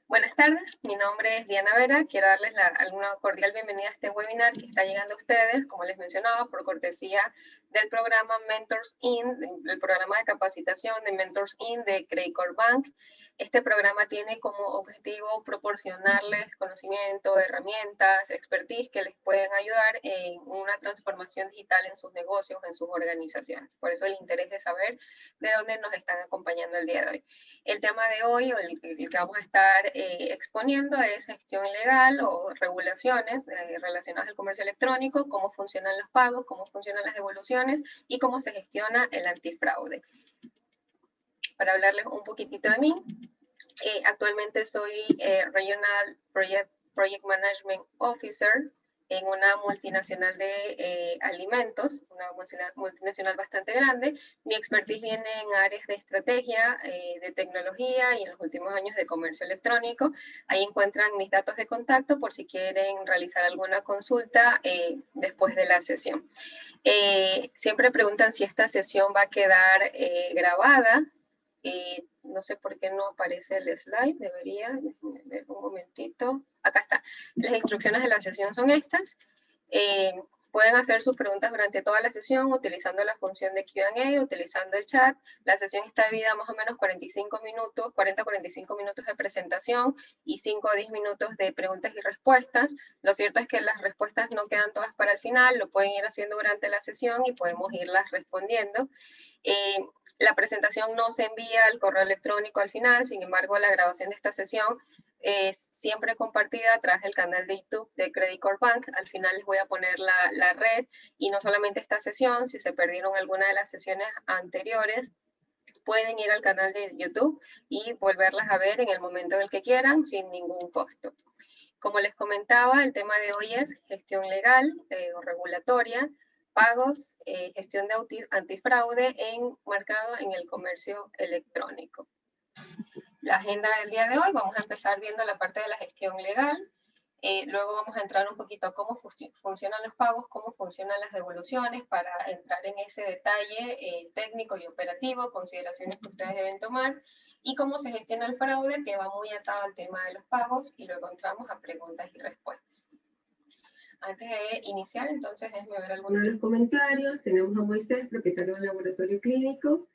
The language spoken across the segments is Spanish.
Buenas tardes, mi nombre es Diana Vera. Quiero darles una cordial bienvenida a este webinar que está llegando a ustedes, como les mencionaba, por cortesía del programa Mentors In, el programa de capacitación de Mentors In de Credit Corp Bank. Este programa tiene como objetivo proporcionarles conocimiento, herramientas, expertise que les pueden ayudar en una transformación digital en sus negocios, en sus organizaciones. Por eso el interés de saber de dónde nos están acompañando el día de hoy. El tema de hoy, o el que vamos a estar exponiendo, es gestión legal o regulaciones relacionadas al comercio electrónico, cómo funcionan los pagos, cómo funcionan las devoluciones y cómo se gestiona el antifraude. Para hablarles un poquitito de mí, actualmente soy Regional Project Management Officer en una multinacional de alimentos, una multinacional bastante grande. Mi expertise viene en áreas de estrategia, de tecnología y en los últimos años de comercio electrónico. Ahí encuentran mis datos de contacto por si quieren realizar alguna consulta después de la sesión. Siempre preguntan si esta sesión va a quedar grabada. No sé por qué no aparece el slide, debería, déjenme ver un momentito. Acá está. Las instrucciones de la sesión son estas. Pueden hacer sus preguntas durante toda la sesión utilizando la función de Q&A, utilizando el chat. La sesión está dividida más o menos 45 minutos, 40-45 minutos de presentación y 5 o 10 minutos de preguntas y respuestas. Lo cierto es que las respuestas no quedan todas para el final, lo pueden ir haciendo durante la sesión y podemos irlas respondiendo. La presentación no se envía al correo electrónico al final, sin embargo, la grabación de esta sesión es siempre compartida a través del canal de YouTube de Credit Corp Bank. Al final les voy a poner la red, y no solamente esta sesión, si se perdieron alguna de las sesiones anteriores, pueden ir al canal de YouTube y volverlas a ver en el momento en el que quieran, sin ningún costo. Como les comentaba, el tema de hoy es gestión legal o regulatoria, pagos, gestión de antifraude marcado en el comercio electrónico. La agenda del día de hoy, vamos a empezar viendo la parte de la gestión legal. Luego vamos a entrar un poquito a cómo funcionan los pagos, cómo funcionan las devoluciones, para entrar en ese detalle técnico y operativo, consideraciones que ustedes deben tomar, y cómo se gestiona el fraude, que va muy atado al tema de los pagos, y luego entramos a preguntas y respuestas. Antes de iniciar, entonces, déjenme ver algunos de los comentarios. Tenemos a Moisés, propietario del laboratorio clínico,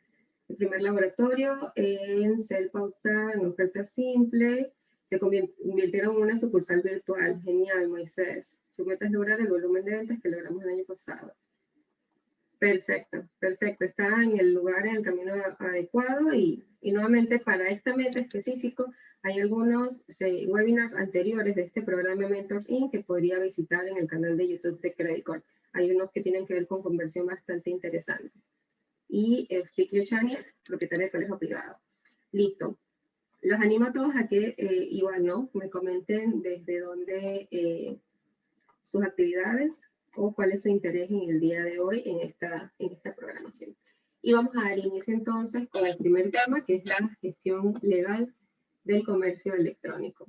el primer laboratorio en Cell Pauta, en oferta simple. Se convirtieron en una sucursal virtual. Genial, Moisés. Su meta es lograr el volumen de ventas que logramos el año pasado. Perfecto, perfecto. Está en el lugar, en el camino adecuado, y nuevamente para esta meta específico hay algunos webinars anteriores de este programa Mentors In que podría visitar en el canal de YouTube de Credit Corp. Hay unos que tienen que ver con conversión bastante interesantes. Y Sticky Chanis, propietario de colegio privado. Listo. Los animo a todos a que igual, ¿no?, me comenten desde dónde sus actividades o cuál es su interés en el día de hoy en esta programación. Y vamos a dar inicio entonces con el primer tema, que es la gestión legal del comercio electrónico,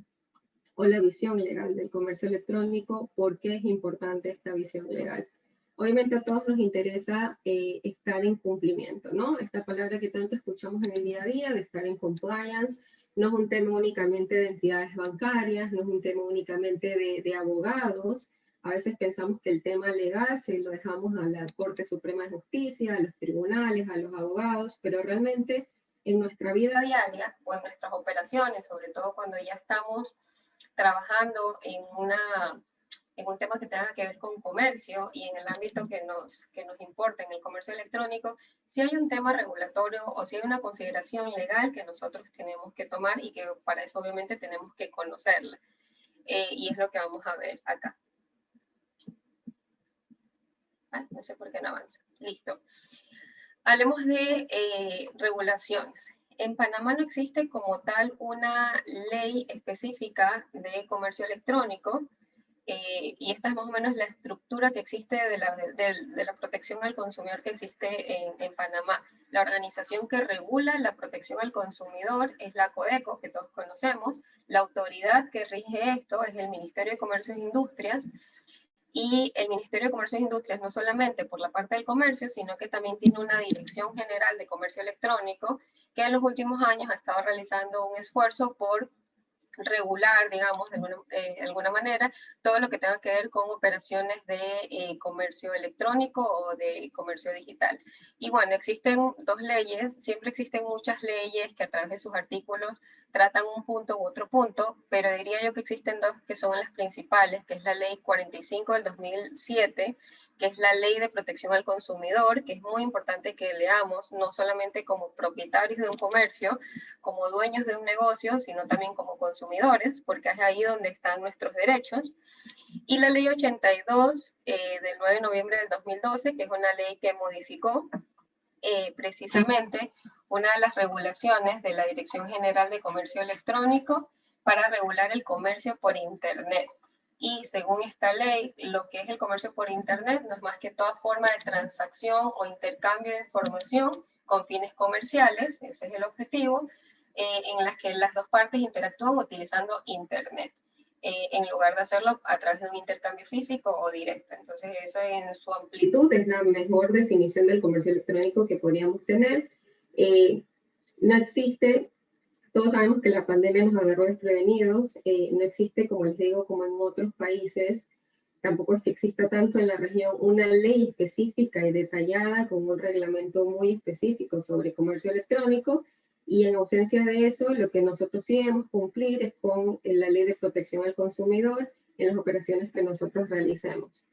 o la visión legal del comercio electrónico. ¿Por qué es importante esta visión legal? Obviamente a todos nos interesa estar en cumplimiento, ¿no? Esta palabra que tanto escuchamos en el día a día, de estar en compliance, no es un tema únicamente de entidades bancarias, no es un tema únicamente de abogados. A veces pensamos que el tema legal se lo dejamos a la Corte Suprema de Justicia, a los tribunales, a los abogados, pero realmente en nuestra vida diaria o en nuestras operaciones, sobre todo cuando ya estamos trabajando en un tema que tenga que ver con comercio y en el ámbito que nos importa, en el comercio electrónico, si hay un tema regulatorio o si hay una consideración legal que nosotros tenemos que tomar, y que para eso obviamente tenemos que conocerla. Y es lo que vamos a ver acá. No sé por qué no avanza. Listo. Hablemos de regulaciones. En Panamá no existe como tal una ley específica de comercio electrónico, y esta es más o menos la estructura que existe de la protección al consumidor que existe en Panamá. La organización que regula la protección al consumidor es la Codeco, que todos conocemos. La autoridad que rige esto es el Ministerio de Comercio e Industrias, y el Ministerio de Comercio e Industrias no solamente por la parte del comercio, sino que también tiene una Dirección General de Comercio Electrónico que en los últimos años ha estado realizando un esfuerzo por regular, digamos, de alguna manera, todo lo que tenga que ver con operaciones de comercio electrónico o de comercio digital. Y bueno, existen dos leyes, siempre existen muchas leyes que a través de sus artículos tratan un punto u otro punto, pero diría yo que existen dos que son las principales, que es la ley 45 del 2007, que es la ley de protección al consumidor, que es muy importante que leamos, no solamente como propietarios de un comercio, como dueños de un negocio, sino también como consumidores, porque es ahí donde están nuestros derechos. Y la ley 82 del 9 de noviembre del 2012, que es una ley que modificó precisamente una de las regulaciones de la Dirección General de Comercio Electrónico para regular el comercio por Internet. Y según esta ley, lo que es el comercio por Internet no es más que toda forma de transacción o intercambio de información con fines comerciales, ese es el objetivo, en las que las dos partes interactúan utilizando Internet, en lugar de hacerlo a través de un intercambio físico o directo. Entonces, eso en su amplitud es la mejor definición del comercio electrónico que podríamos tener. No existe, todos sabemos que la pandemia nos agarró desprevenidos, no existe, como les digo, como en otros países, tampoco es que exista tanto en la región una ley específica y detallada con un reglamento muy específico sobre comercio electrónico, y en ausencia de eso, lo que nosotros sí debemos cumplir es con la ley de protección al consumidor en las operaciones que nosotros realicemos.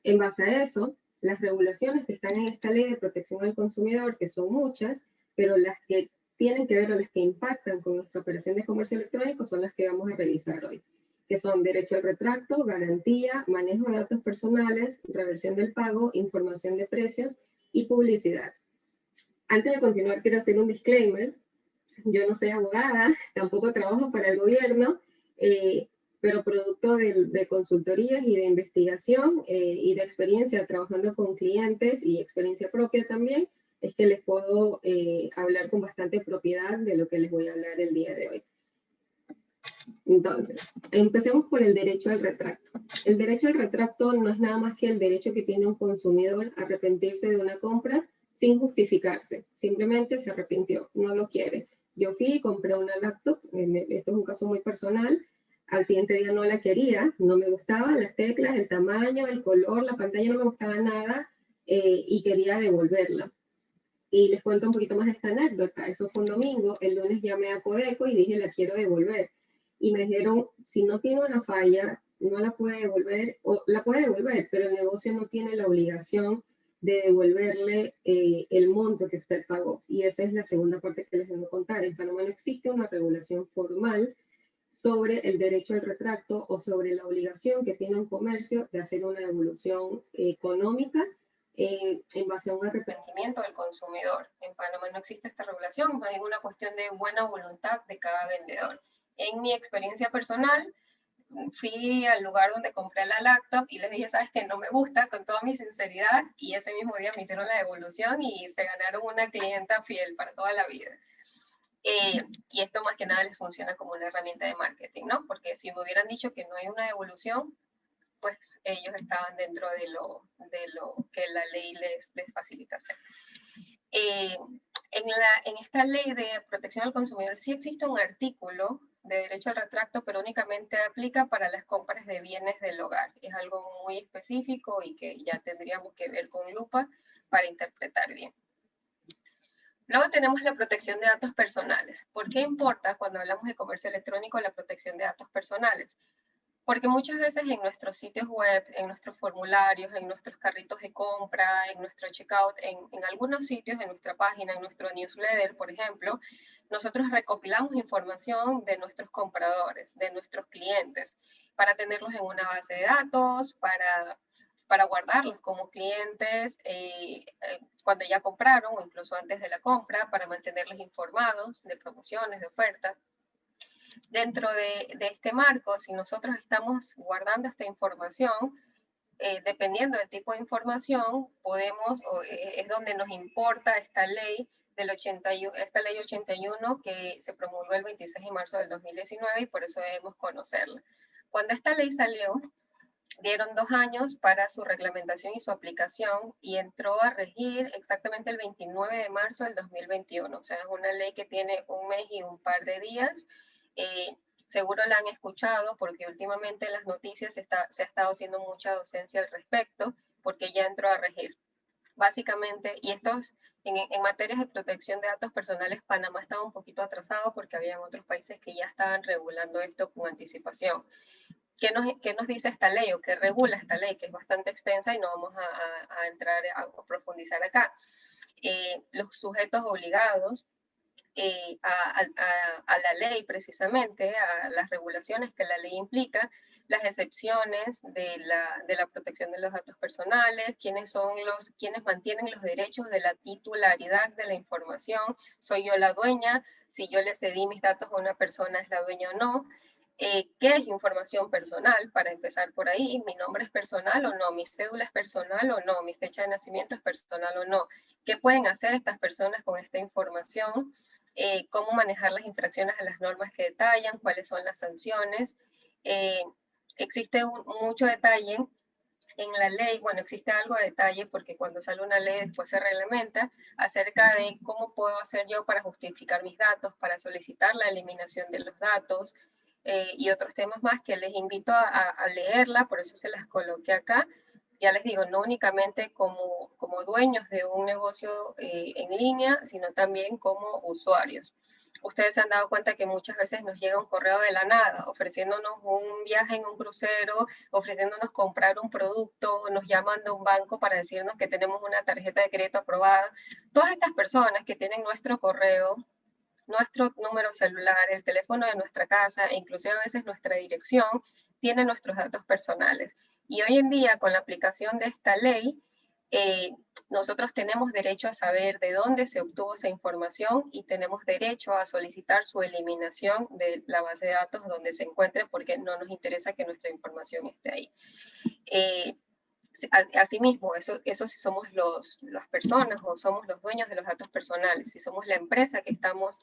En base a eso, las regulaciones que están en esta ley de protección al consumidor, que son muchas, pero las que tienen que ver o las que impactan con nuestra operación de comercio electrónico son las que vamos a revisar hoy, que son derecho al retracto, garantía, manejo de datos personales, reversión del pago, información de precios y publicidad. Antes de continuar, quiero hacer un disclaimer. Yo no soy abogada, tampoco trabajo para el gobierno, pero producto de consultorías y de investigación y de experiencia trabajando con clientes y experiencia propia también, es que les puedo hablar con bastante propiedad de lo que les voy a hablar el día de hoy. Entonces, empecemos por el derecho al retracto. El derecho al retracto no es nada más que el derecho que tiene un consumidor a arrepentirse de una compra sin justificarse. Simplemente se arrepintió, no lo quiere. Yo fui y compré una laptop, esto es un caso muy personal, al siguiente día no la quería, no me gustaban las teclas, el tamaño, el color, la pantalla no me gustaba nada y quería devolverla. Y les cuento un poquito más esta anécdota. Eso fue un domingo, el lunes llamé a Codeco y dije, la quiero devolver. Y me dijeron, si no tiene una falla, no la puede devolver, o la puede devolver, pero el negocio no tiene la obligación de devolverle el monto que usted pagó. Y esa es la segunda parte que les voy a contar. En Panamá no existe una regulación formal sobre el derecho al retracto o sobre la obligación que tiene un comercio de hacer una devolución económica en base a un arrepentimiento del consumidor. En Panamá no existe esta regulación, es una cuestión de buena voluntad de cada vendedor. En mi experiencia personal, fui al lugar donde compré la laptop y les dije, sabes que no me gusta, con toda mi sinceridad, y ese mismo día me hicieron la devolución y se ganaron una clienta fiel para toda la vida. Y esto más que nada les funciona como una herramienta de marketing, ¿no? Porque si me hubieran dicho que no hay una devolución, pues ellos estaban dentro de lo que la ley les facilita hacer. En esta ley de protección al consumidor sí existe un artículo de derecho al retracto, pero únicamente aplica para las compras de bienes del hogar. Es algo muy específico y que ya tendríamos que ver con lupa para interpretar bien. Luego tenemos la protección de datos personales. ¿Por qué importa cuando hablamos de comercio electrónico la protección de datos personales? Porque muchas veces en nuestros sitios web, en nuestros formularios, en nuestros carritos de compra, en nuestro checkout, en algunos sitios, en nuestra página, en nuestro newsletter, por ejemplo, nosotros recopilamos información de nuestros compradores, de nuestros clientes, para tenerlos en una base de datos, para guardarlos como clientes cuando ya compraron o incluso antes de la compra, para mantenerlos informados de promociones, de ofertas. Dentro de este marco, si nosotros estamos guardando esta información, dependiendo del tipo de información, podemos, es donde nos importa esta ley esta ley 81 que se promulgó el 26 de marzo del 2019 y por eso debemos conocerla. Cuando esta ley salió, dieron 2 años para su reglamentación y su aplicación y entró a regir exactamente el 29 de marzo del 2021. O sea, es una ley que tiene un mes y un par de días. seguro la han escuchado porque últimamente en las noticias se ha estado haciendo mucha docencia al respecto porque ya entró a regir. Básicamente, y estos, en materias de protección de datos personales, Panamá estaba un poquito atrasado porque había otros países que ya estaban regulando esto con anticipación. ¿Qué nos dice esta ley o qué regula esta ley? Que es bastante extensa y no vamos a entrar a profundizar acá. Los sujetos obligados a la ley precisamente, a las regulaciones que la ley implica, las excepciones de la protección de los datos personales, quienes mantienen los derechos de la titularidad de la información, soy yo la dueña, si yo le cedí mis datos a una persona es la dueña o no, ¿qué es información personal? Para empezar por ahí, ¿mi nombre es personal o no? ¿Mi cédula es personal o no? ¿Mi fecha de nacimiento es personal o no? ¿Qué pueden hacer estas personas con esta información? Cómo manejar las infracciones a las normas que detallan, cuáles son las sanciones. Existe mucho detalle en la ley, bueno, existe algo de detalle porque cuando sale una ley después se reglamenta acerca de cómo puedo hacer yo para justificar mis datos, para solicitar la eliminación de los datos y otros temas más que les invito a leerla, por eso se las coloqué acá. Ya les digo, no únicamente como dueños de un negocio en línea, sino también como usuarios. Ustedes se han dado cuenta que muchas veces nos llega un correo de la nada, ofreciéndonos un viaje en un crucero, ofreciéndonos comprar un producto, nos llaman de un banco para decirnos que tenemos una tarjeta de crédito aprobada. Todas estas personas que tienen nuestro correo, nuestro número celular, el teléfono de nuestra casa e inclusive a veces nuestra dirección, tienen nuestros datos personales. Y hoy en día, con la aplicación de esta ley, nosotros tenemos derecho a saber de dónde se obtuvo esa información y tenemos derecho a solicitar su eliminación de la base de datos donde se encuentre porque no nos interesa que nuestra información esté ahí. Asimismo, eso si somos las personas o somos los dueños de los datos personales, si somos la empresa que estamos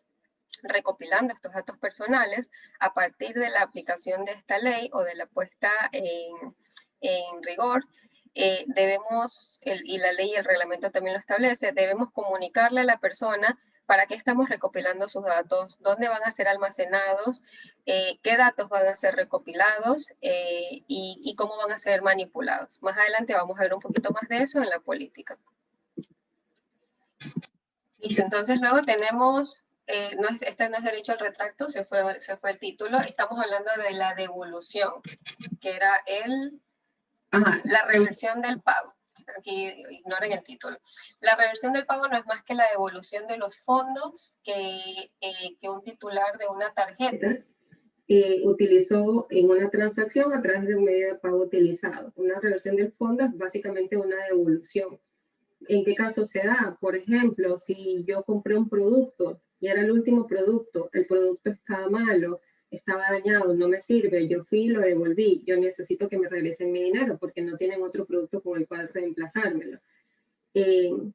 recopilando estos datos personales, a partir de la aplicación de esta ley o de la puesta en rigor, debemos, y la ley y el reglamento también lo establece, debemos comunicarle a la persona para qué estamos recopilando sus datos, dónde van a ser almacenados, qué datos van a ser recopilados y cómo van a ser manipulados. Más adelante vamos a ver un poquito más de eso en la política. Listo, entonces luego tenemos, este no es derecho al retracto, se fue el título, estamos hablando de la devolución, que era la reversión del pago. Aquí ignoren el título. La reversión del pago no es más que la devolución de los fondos que un titular de una tarjeta utilizó en una transacción a través de un medio de pago utilizado. Una reversión del fondo es básicamente una devolución. ¿En qué caso se da? Por ejemplo, si yo compré un producto y era el último producto, el producto estaba malo, estaba dañado, no me sirve, yo fui y lo devolví, yo necesito que me regresen mi dinero porque no tienen otro producto con el cual reemplazármelo. En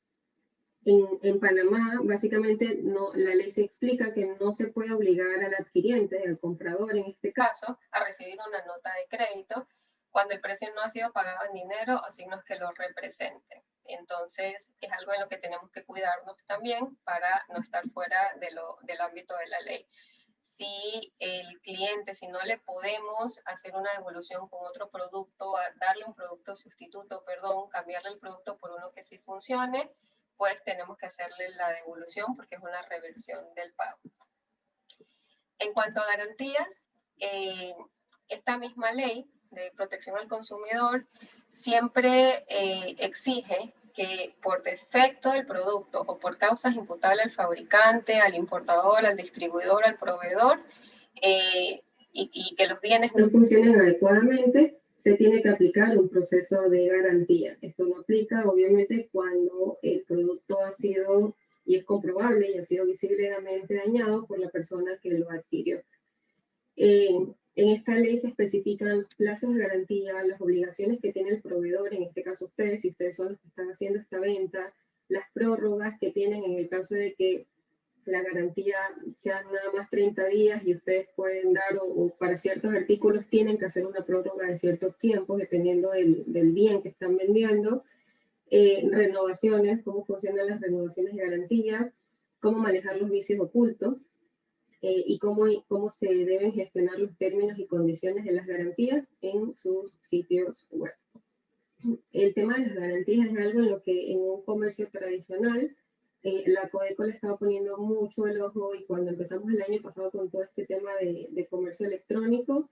Panamá, básicamente, la ley se explica que no se puede obligar al adquiriente, al comprador en este caso, a recibir una nota de crédito cuando el precio no ha sido pagado en dinero o signos que lo representen. Entonces, es algo en lo que tenemos que cuidarnos también para no estar fuera del ámbito de la ley. Si el cliente, si no le podemos hacer una devolución con otro producto, darle un producto sustituto, cambiarle el producto por uno que sí funcione, pues tenemos que hacerle la devolución porque es una reversión del pago. En cuanto a garantías, esta misma ley de protección al consumidor siempre exige que por defecto del producto o por causas imputables al fabricante, al importador, al distribuidor, al proveedor, y que los bienes no funcionen adecuadamente, se tiene que aplicar un proceso de garantía. Esto no aplica, obviamente, cuando el producto ha sido, y es comprobable, y ha sido visiblemente dañado por la persona que lo adquirió. En esta ley se especifican plazos de garantía, las obligaciones que tiene el proveedor, en este caso ustedes, si ustedes son los que están haciendo esta venta, las prórrogas que tienen en el caso de que la garantía sea nada más 30 días y ustedes pueden dar o para ciertos artículos tienen que hacer una prórroga de ciertos tiempos dependiendo del bien que están vendiendo. Renovaciones, cómo funcionan las renovaciones de garantía, cómo manejar los vicios ocultos. y cómo se deben gestionar los términos y condiciones de las garantías en sus sitios web. El tema de las garantías es algo en lo que en un comercio tradicional la Codeco le estaba poniendo mucho el ojo, y cuando empezamos el año pasado con todo este tema de comercio electrónico,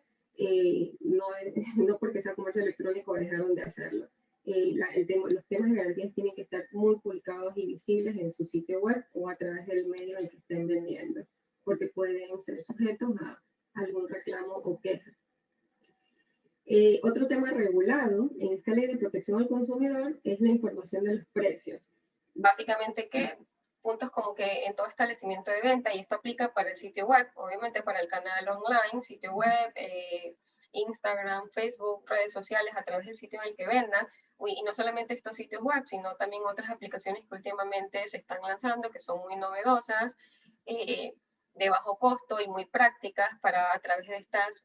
no porque sea comercio electrónico dejaron de hacerlo. Los temas de garantías tienen que estar muy publicados y visibles en su sitio web o a través del medio en el que estén vendiendo, porque pueden ser sujetos a algún reclamo o queja. Otro tema regulado en esta ley de protección al consumidor es la información de los precios. Básicamente, ¿qué? Puntos como que en todo establecimiento de venta, y esto aplica para el sitio web, obviamente para el canal online, sitio web, Instagram, Facebook, redes sociales, a través del sitio en el que vendan, y no solamente estos sitios web, sino también otras aplicaciones que últimamente se están lanzando, que son muy novedosas, de bajo costo y muy prácticas para a través de estas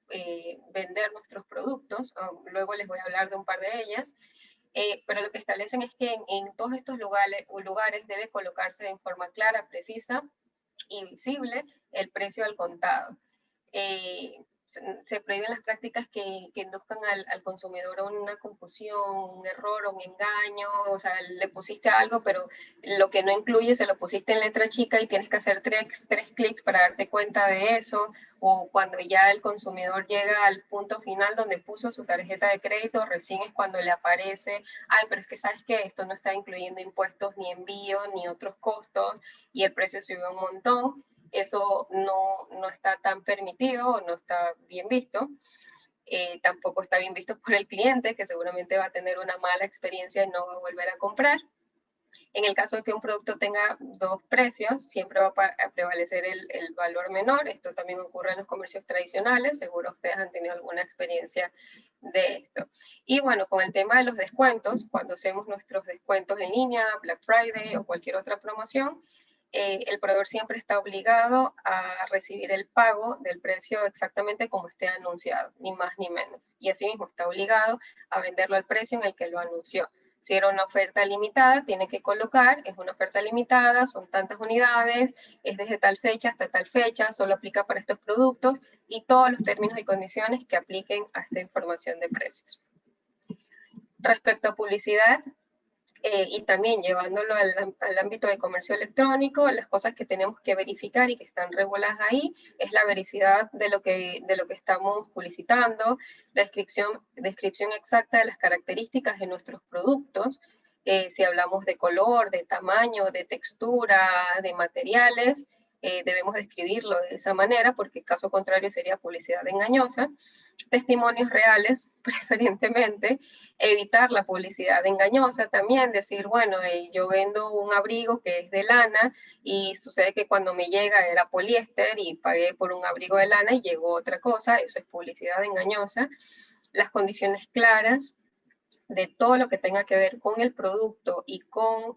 vender nuestros productos. Luego les voy a hablar de un par de ellas. Pero lo que establecen es que en todos estos lugares debe colocarse de forma clara, precisa y visible el precio al contado. Se prohíben las prácticas que induzcan al consumidor a una confusión, un error, un engaño. O sea, le pusiste algo, pero lo que no incluye se lo pusiste en letra chica y tienes que hacer tres clics para darte cuenta de eso. O cuando ya el consumidor llega al punto final donde puso su tarjeta de crédito, recién es cuando le aparece, ay, pero es que sabes que esto no está incluyendo impuestos, ni envío, ni otros costos, y el precio subió un montón. Eso no está tan permitido, no está bien visto. Tampoco está bien visto por el cliente, que seguramente va a tener una mala experiencia y no va a volver a comprar. En el caso de que un producto tenga dos precios, siempre va a prevalecer el valor menor. Esto también ocurre en los comercios tradicionales. Seguro ustedes han tenido alguna experiencia de esto. Y bueno, con el tema de los descuentos, cuando hacemos nuestros descuentos en línea, Black Friday o cualquier otra promoción, el proveedor siempre está obligado a recibir el pago del precio exactamente como esté anunciado, ni más ni menos. Y asimismo está obligado a venderlo al precio en el que lo anunció. Si era una oferta limitada, tiene que colocar, es una oferta limitada, son tantas unidades, es desde tal fecha hasta tal fecha, solo aplica para estos productos, y todos los términos y condiciones que apliquen a esta información de precios. Respecto a publicidad, y también llevándolo al ámbito de comercio electrónico, las cosas que tenemos que verificar y que están reguladas ahí es la veracidad de lo que estamos publicitando, la descripción exacta de las características de nuestros productos, si hablamos de color, de tamaño, de textura, de materiales, debemos describirlo de esa manera, porque caso contrario sería publicidad engañosa. Testimonios reales, preferentemente, evitar la publicidad engañosa también, decir, bueno, yo vendo un abrigo que es de lana y sucede que cuando me llega era poliéster y pagué por un abrigo de lana y llegó otra cosa, eso es publicidad engañosa. Las condiciones claras de todo lo que tenga que ver con el producto y con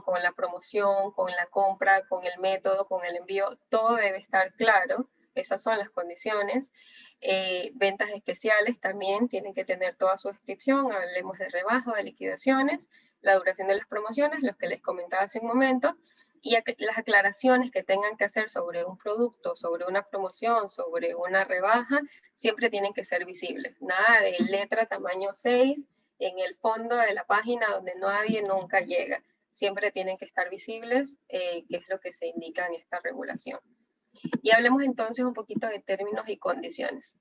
con la promoción, con la compra, con el método, con el envío, todo debe estar claro. Esas son las condiciones. Ventas especiales también tienen que tener toda su descripción. Hablemos de rebajas, de liquidaciones, la duración de las promociones, los que les comentaba hace un momento, y las aclaraciones que tengan que hacer sobre un producto, sobre una promoción, sobre una rebaja, siempre tienen que ser visibles. Nada de letra tamaño 6 en el fondo de la página donde nadie nunca llega. Siempre tienen que estar visibles, que es lo que se indica en esta regulación. Y hablemos entonces un poquito de términos y condiciones.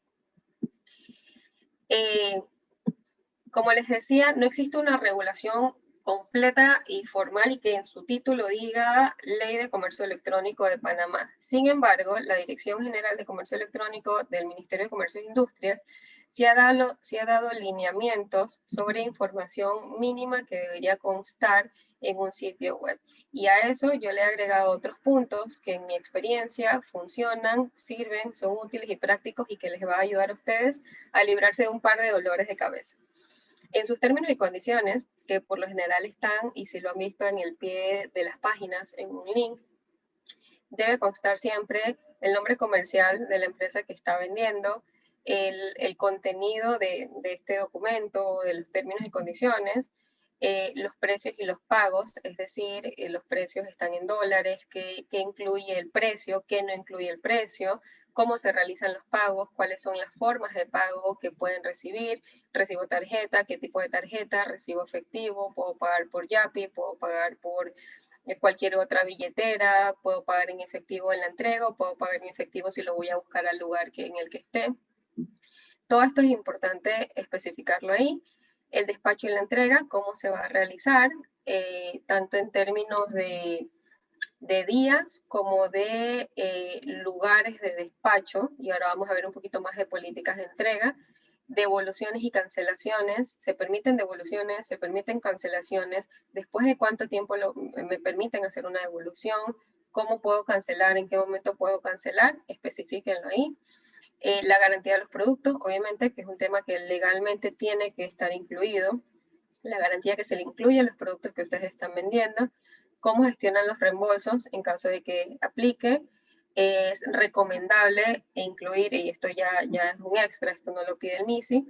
Como les decía, no existe una regulación completa y formal y que en su título diga Ley de Comercio Electrónico de Panamá. Sin embargo, la Dirección General de Comercio Electrónico del Ministerio de Comercio e Industrias sí ha dado lineamientos sobre información mínima que debería constar en un sitio web. Y a eso yo le he agregado otros puntos que en mi experiencia funcionan, sirven, son útiles y prácticos y que les va a ayudar a ustedes a librarse de un par de dolores de cabeza. En sus términos y condiciones, que por lo general están, y si lo han visto en el pie de las páginas, en un link, debe constar siempre el nombre comercial de la empresa que está vendiendo, el contenido de este documento, de los términos y condiciones, los precios y los pagos, es decir, los precios están en dólares, qué incluye el precio, qué no incluye el precio, cómo se realizan los pagos, cuáles son las formas de pago que pueden recibir, recibo tarjeta, qué tipo de tarjeta, recibo efectivo, puedo pagar por Yapi, puedo pagar por cualquier otra billetera, puedo pagar en efectivo en la entrega o puedo pagar en efectivo si lo voy a buscar al lugar en el que esté. Todo esto es importante especificarlo ahí. El despacho y la entrega, cómo se va a realizar, tanto en términos de días como de lugares de despacho, y ahora vamos a ver un poquito más de políticas de entrega, devoluciones y cancelaciones, se permiten devoluciones, se permiten cancelaciones, después de cuánto tiempo me permiten hacer una devolución, cómo puedo cancelar, en qué momento puedo cancelar, especifíquenlo ahí. La garantía de los productos, obviamente, que es un tema que legalmente tiene que estar incluido, la garantía que se le incluye a los productos que ustedes están vendiendo, cómo gestionan los reembolsos en caso de que aplique. Es recomendable incluir, y esto ya es un extra, esto no lo pide el MISI,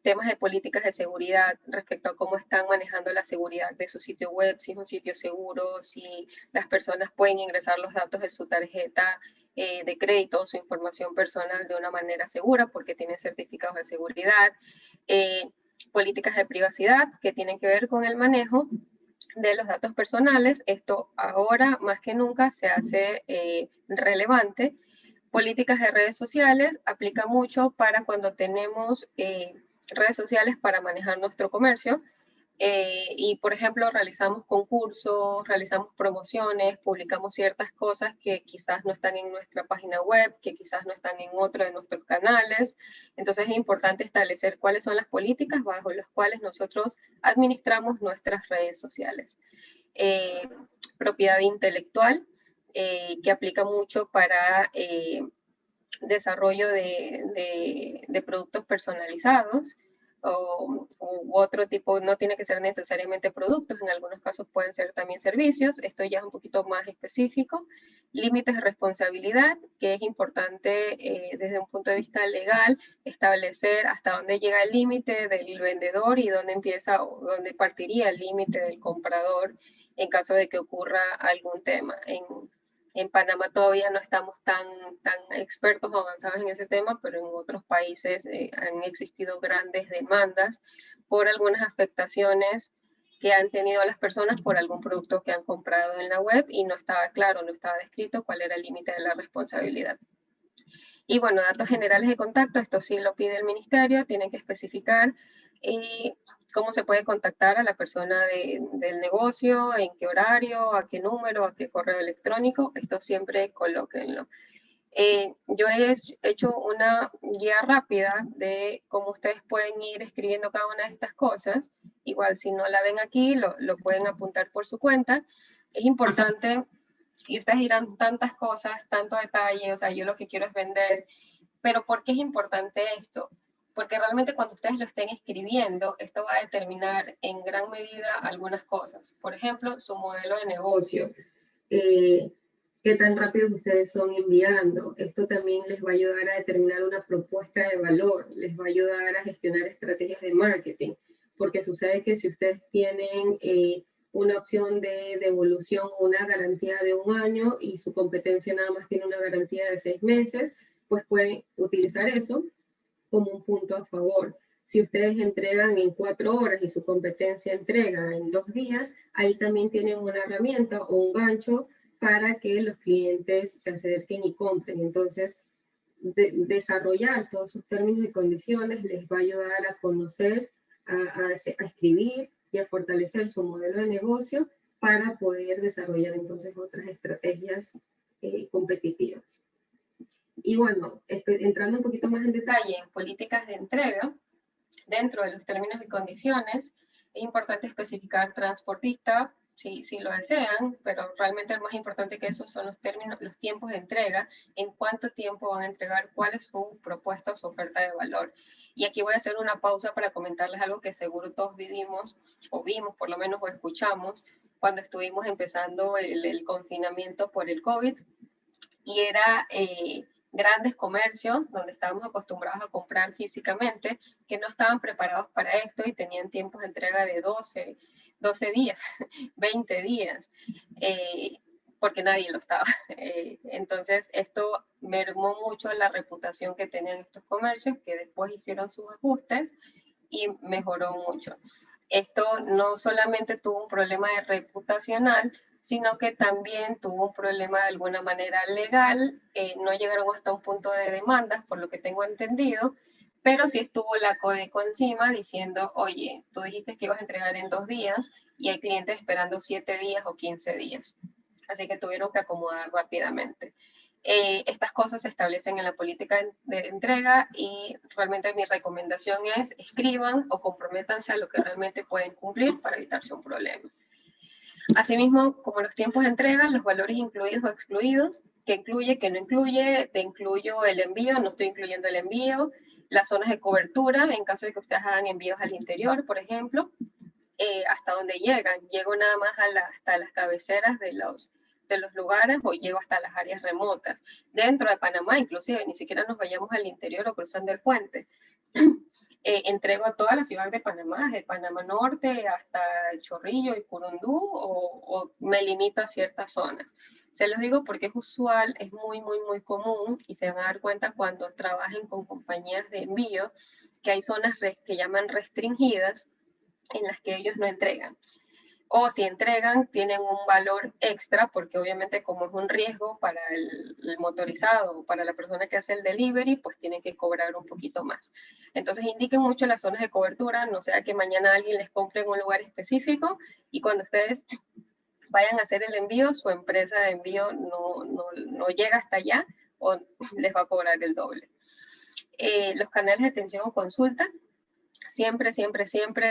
temas de políticas de seguridad respecto a cómo están manejando la seguridad de su sitio web, si es un sitio seguro, si las personas pueden ingresar los datos de su tarjeta de crédito o su información personal de una manera segura porque tiene certificados de seguridad. Políticas de privacidad que tienen que ver con el manejo de los datos personales. Esto ahora más que nunca se hace relevante. Políticas de redes sociales aplica mucho para cuando tenemos redes sociales para manejar nuestro comercio. Y, por ejemplo, realizamos concursos, realizamos promociones, publicamos ciertas cosas que quizás no están en nuestra página web, que quizás no están en otro de nuestros canales. Entonces es importante establecer cuáles son las políticas bajo las cuales nosotros administramos nuestras redes sociales. Propiedad intelectual, que aplica mucho para desarrollo de productos personalizados u otro tipo, no tiene que ser necesariamente productos, en algunos casos pueden ser también servicios, esto ya es un poquito más específico. Límites de responsabilidad, que es importante desde un punto de vista legal establecer hasta dónde llega el límite del vendedor y dónde empieza o dónde partiría el límite del comprador en caso de que ocurra algún tema. En Panamá todavía no estamos tan expertos o avanzados en ese tema, pero en otros países han existido grandes demandas por algunas afectaciones que han tenido las personas por algún producto que han comprado en la web y no estaba claro, no estaba descrito cuál era el límite de la responsabilidad. Y bueno, datos generales de contacto, esto sí lo pide el ministerio, tienen que especificar cómo se puede contactar a la persona del negocio, en qué horario, a qué número, a qué correo electrónico, esto siempre colóquenlo. Yo he hecho una guía rápida de cómo ustedes pueden ir escribiendo cada una de estas cosas. Igual si no la ven aquí, lo pueden apuntar por su cuenta. Es importante, y ustedes dirán tantas cosas, tanto detalle, o sea, yo lo que quiero es vender, pero ¿por qué es importante esto? Porque realmente cuando ustedes lo estén escribiendo, esto va a determinar en gran medida algunas cosas. Por ejemplo, su modelo de negocio. Qué tan rápido ustedes son enviando. Esto también les va a ayudar a determinar una propuesta de valor, les va a ayudar a gestionar estrategias de marketing, porque sucede que si ustedes tienen una opción de devolución o una garantía de 1 año y su competencia nada más tiene una garantía de 6 meses, pues pueden utilizar eso como un punto a favor. Si ustedes entregan en 4 horas y su competencia entrega en 2 días, ahí también tienen una herramienta o un gancho para que los clientes se acerquen y compren. Entonces, desarrollar todos sus términos y condiciones les va a ayudar a conocer, a escribir y a fortalecer su modelo de negocio para poder desarrollar entonces otras estrategias competitivas. Y bueno, entrando un poquito más en detalle en políticas de entrega, dentro de los términos y condiciones, es importante especificar transportista, si lo desean, pero realmente lo más importante que eso son los términos, los tiempos de entrega, en cuánto tiempo van a entregar, cuál es su propuesta o su oferta de valor. Y aquí voy a hacer una pausa para comentarles algo que seguro todos vivimos, o vimos por lo menos, o escuchamos, cuando estuvimos empezando el confinamiento por el COVID, y era grandes comercios donde estábamos acostumbrados a comprar físicamente, que no estaban preparados para esto y tenían tiempos de entrega de 12 días, 20 días, porque nadie lo estaba. Entonces, esto mermó mucho la reputación que tenían estos comercios, que después hicieron sus ajustes y mejoró mucho. Esto no solamente tuvo un problema de reputacional, sino que también tuvo un problema de alguna manera legal. No llegaron hasta un punto de demandas, por lo que tengo entendido, pero sí estuvo la Codeco encima diciendo, oye, tú dijiste que ibas a entregar en 2 días y hay clientes esperando 7 días o 15 días. Así que tuvieron que acomodar rápidamente. Estas cosas se establecen en la política de entrega y realmente mi recomendación es escriban o comprométanse a lo que realmente pueden cumplir para evitarse un problema. Asimismo, como los tiempos de entrega, los valores incluidos o excluidos, que incluye, que no incluye, te incluyo el envío, no estoy incluyendo el envío, las zonas de cobertura, en caso de que ustedes hagan envíos al interior, por ejemplo, hasta donde llegan. Llego nada más hasta las cabeceras de los lugares o llego hasta las áreas remotas. Dentro de Panamá, inclusive, ni siquiera nos vayamos al interior o cruzando el puente. Entrego a toda la ciudad de Panamá, desde Panamá Norte hasta Chorrillo y Curundú, o me limito a ciertas zonas. Se los digo porque es usual, es muy común, y se van a dar cuenta cuando trabajen con compañías de envío, que hay zonas que llaman restringidas, en las que ellos no entregan. O si entregan, tienen un valor extra, porque obviamente como es un riesgo para el motorizado o para la persona que hace el delivery, pues tienen que cobrar un poquito más. Entonces indiquen mucho las zonas de cobertura, no sea que mañana alguien les compre en un lugar específico y cuando ustedes vayan a hacer el envío, su empresa de envío no llega hasta allá o les va a cobrar el doble. Los canales de atención o consulta. Siempre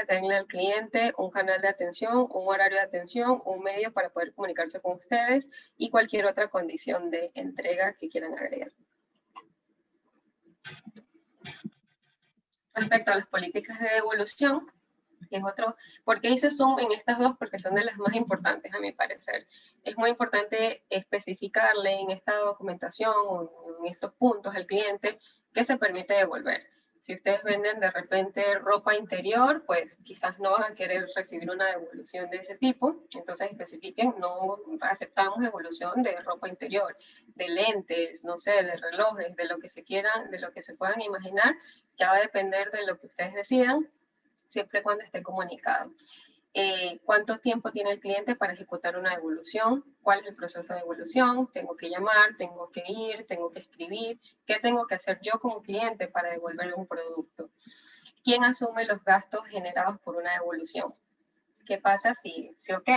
denle al cliente un canal de atención, un horario de atención, un medio para poder comunicarse con ustedes y cualquier otra condición de entrega que quieran agregar. Respecto a las políticas de devolución, que es otro, ¿por qué hice zoom en estas dos? Porque son de las más importantes a mi parecer. Es muy importante especificarle en esta documentación o en estos puntos al cliente que se permite devolver. Si ustedes venden de repente ropa interior, pues quizás no van a querer recibir una devolución de ese tipo. Entonces especifiquen, no aceptamos devolución de ropa interior, de lentes, no sé, de relojes, de lo que se quieran, de lo que se puedan imaginar. Ya va a depender de lo que ustedes decidan, siempre y cuando esté comunicado. ¿Cuánto tiempo tiene el cliente para ejecutar una devolución? ¿Cuál es el proceso de devolución? ¿Tengo que llamar? ¿Tengo que ir? ¿Tengo que escribir? ¿Qué tengo que hacer yo como cliente para devolver un producto? ¿Quién asume los gastos generados por una devolución? ¿Qué pasa si ok,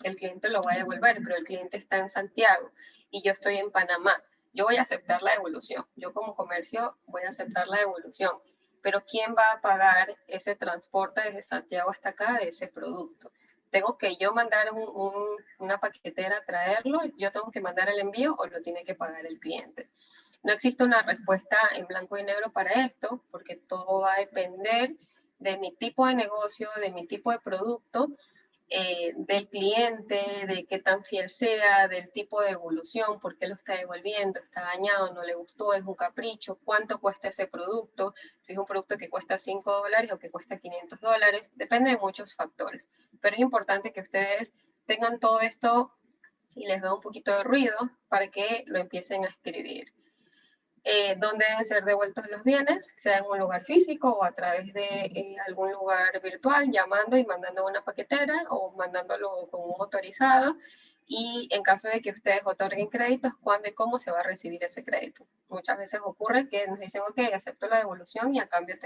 el cliente lo va a devolver, pero el cliente está en Santiago y yo estoy en Panamá? Yo voy a aceptar la devolución. Yo como comercio voy a aceptar la devolución. Pero ¿quién va a pagar ese transporte desde Santiago hasta acá de ese producto? ¿Tengo que yo mandar una paquetera a traerlo? ¿Yo tengo que mandar el envío o lo tiene que pagar el cliente? No existe una respuesta en blanco y negro para esto, porque todo va a depender de mi tipo de negocio, de mi tipo de producto, del cliente, de qué tan fiel sea, del tipo de evolución, por qué lo está devolviendo, está dañado, no le gustó, es un capricho, cuánto cuesta ese producto, si es un producto que cuesta $5 o que cuesta $500, depende de muchos factores. Pero es importante que ustedes tengan todo esto y les da un poquito de ruido para que lo empiecen a escribir. ¿Dónde deben ser devueltos los bienes? Sea en un lugar físico o a través de algún lugar virtual, llamando y mandando una paquetera o mandándolo con un motorizado. Y en caso de que ustedes otorguen créditos, ¿cuándo y cómo se va a recibir ese crédito? Muchas veces ocurre que nos dicen, ok, acepto la devolución y a cambio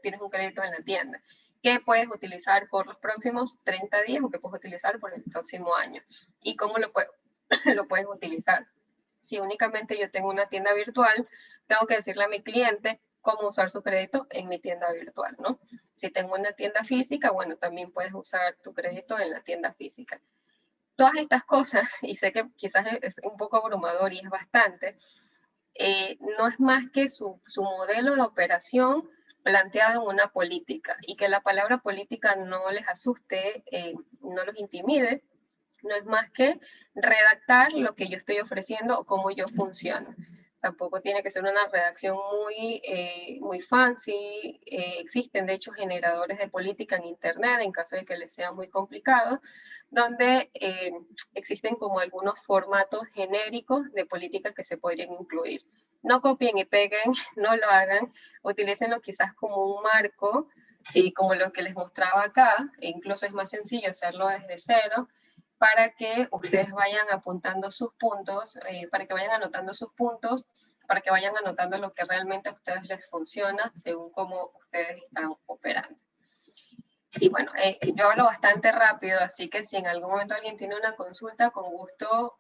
tienes un crédito en la tienda que puedes utilizar por los próximos 30 días o que puedes utilizar por el próximo año. ¿Y cómo lo puedes utilizar? Si únicamente yo tengo una tienda virtual, tengo que decirle a mi cliente cómo usar su crédito en mi tienda virtual, ¿no? Si tengo una tienda física, bueno, también puedes usar tu crédito en la tienda física. Todas estas cosas, y sé que quizás es un poco abrumador y es bastante, no es más que su modelo de operación planteado en una política, y que la palabra política no les asuste, no los intimide. No es más que redactar lo que yo estoy ofreciendo o cómo yo funciono. Tampoco tiene que ser una redacción muy fancy. Existen, de hecho, generadores de política en Internet, en caso de que les sea muy complicado, donde existen como algunos formatos genéricos de política que se podrían incluir. No copien y peguen, no lo hagan, utilícenlo quizás como un marco, como lo que les mostraba acá, e incluso es más sencillo hacerlo desde cero, para que ustedes vayan apuntando sus puntos, para que vayan anotando sus puntos, para que vayan anotando lo que realmente a ustedes les funciona según cómo ustedes están operando. Y bueno, yo hablo bastante rápido, así que si en algún momento alguien tiene una consulta, con gusto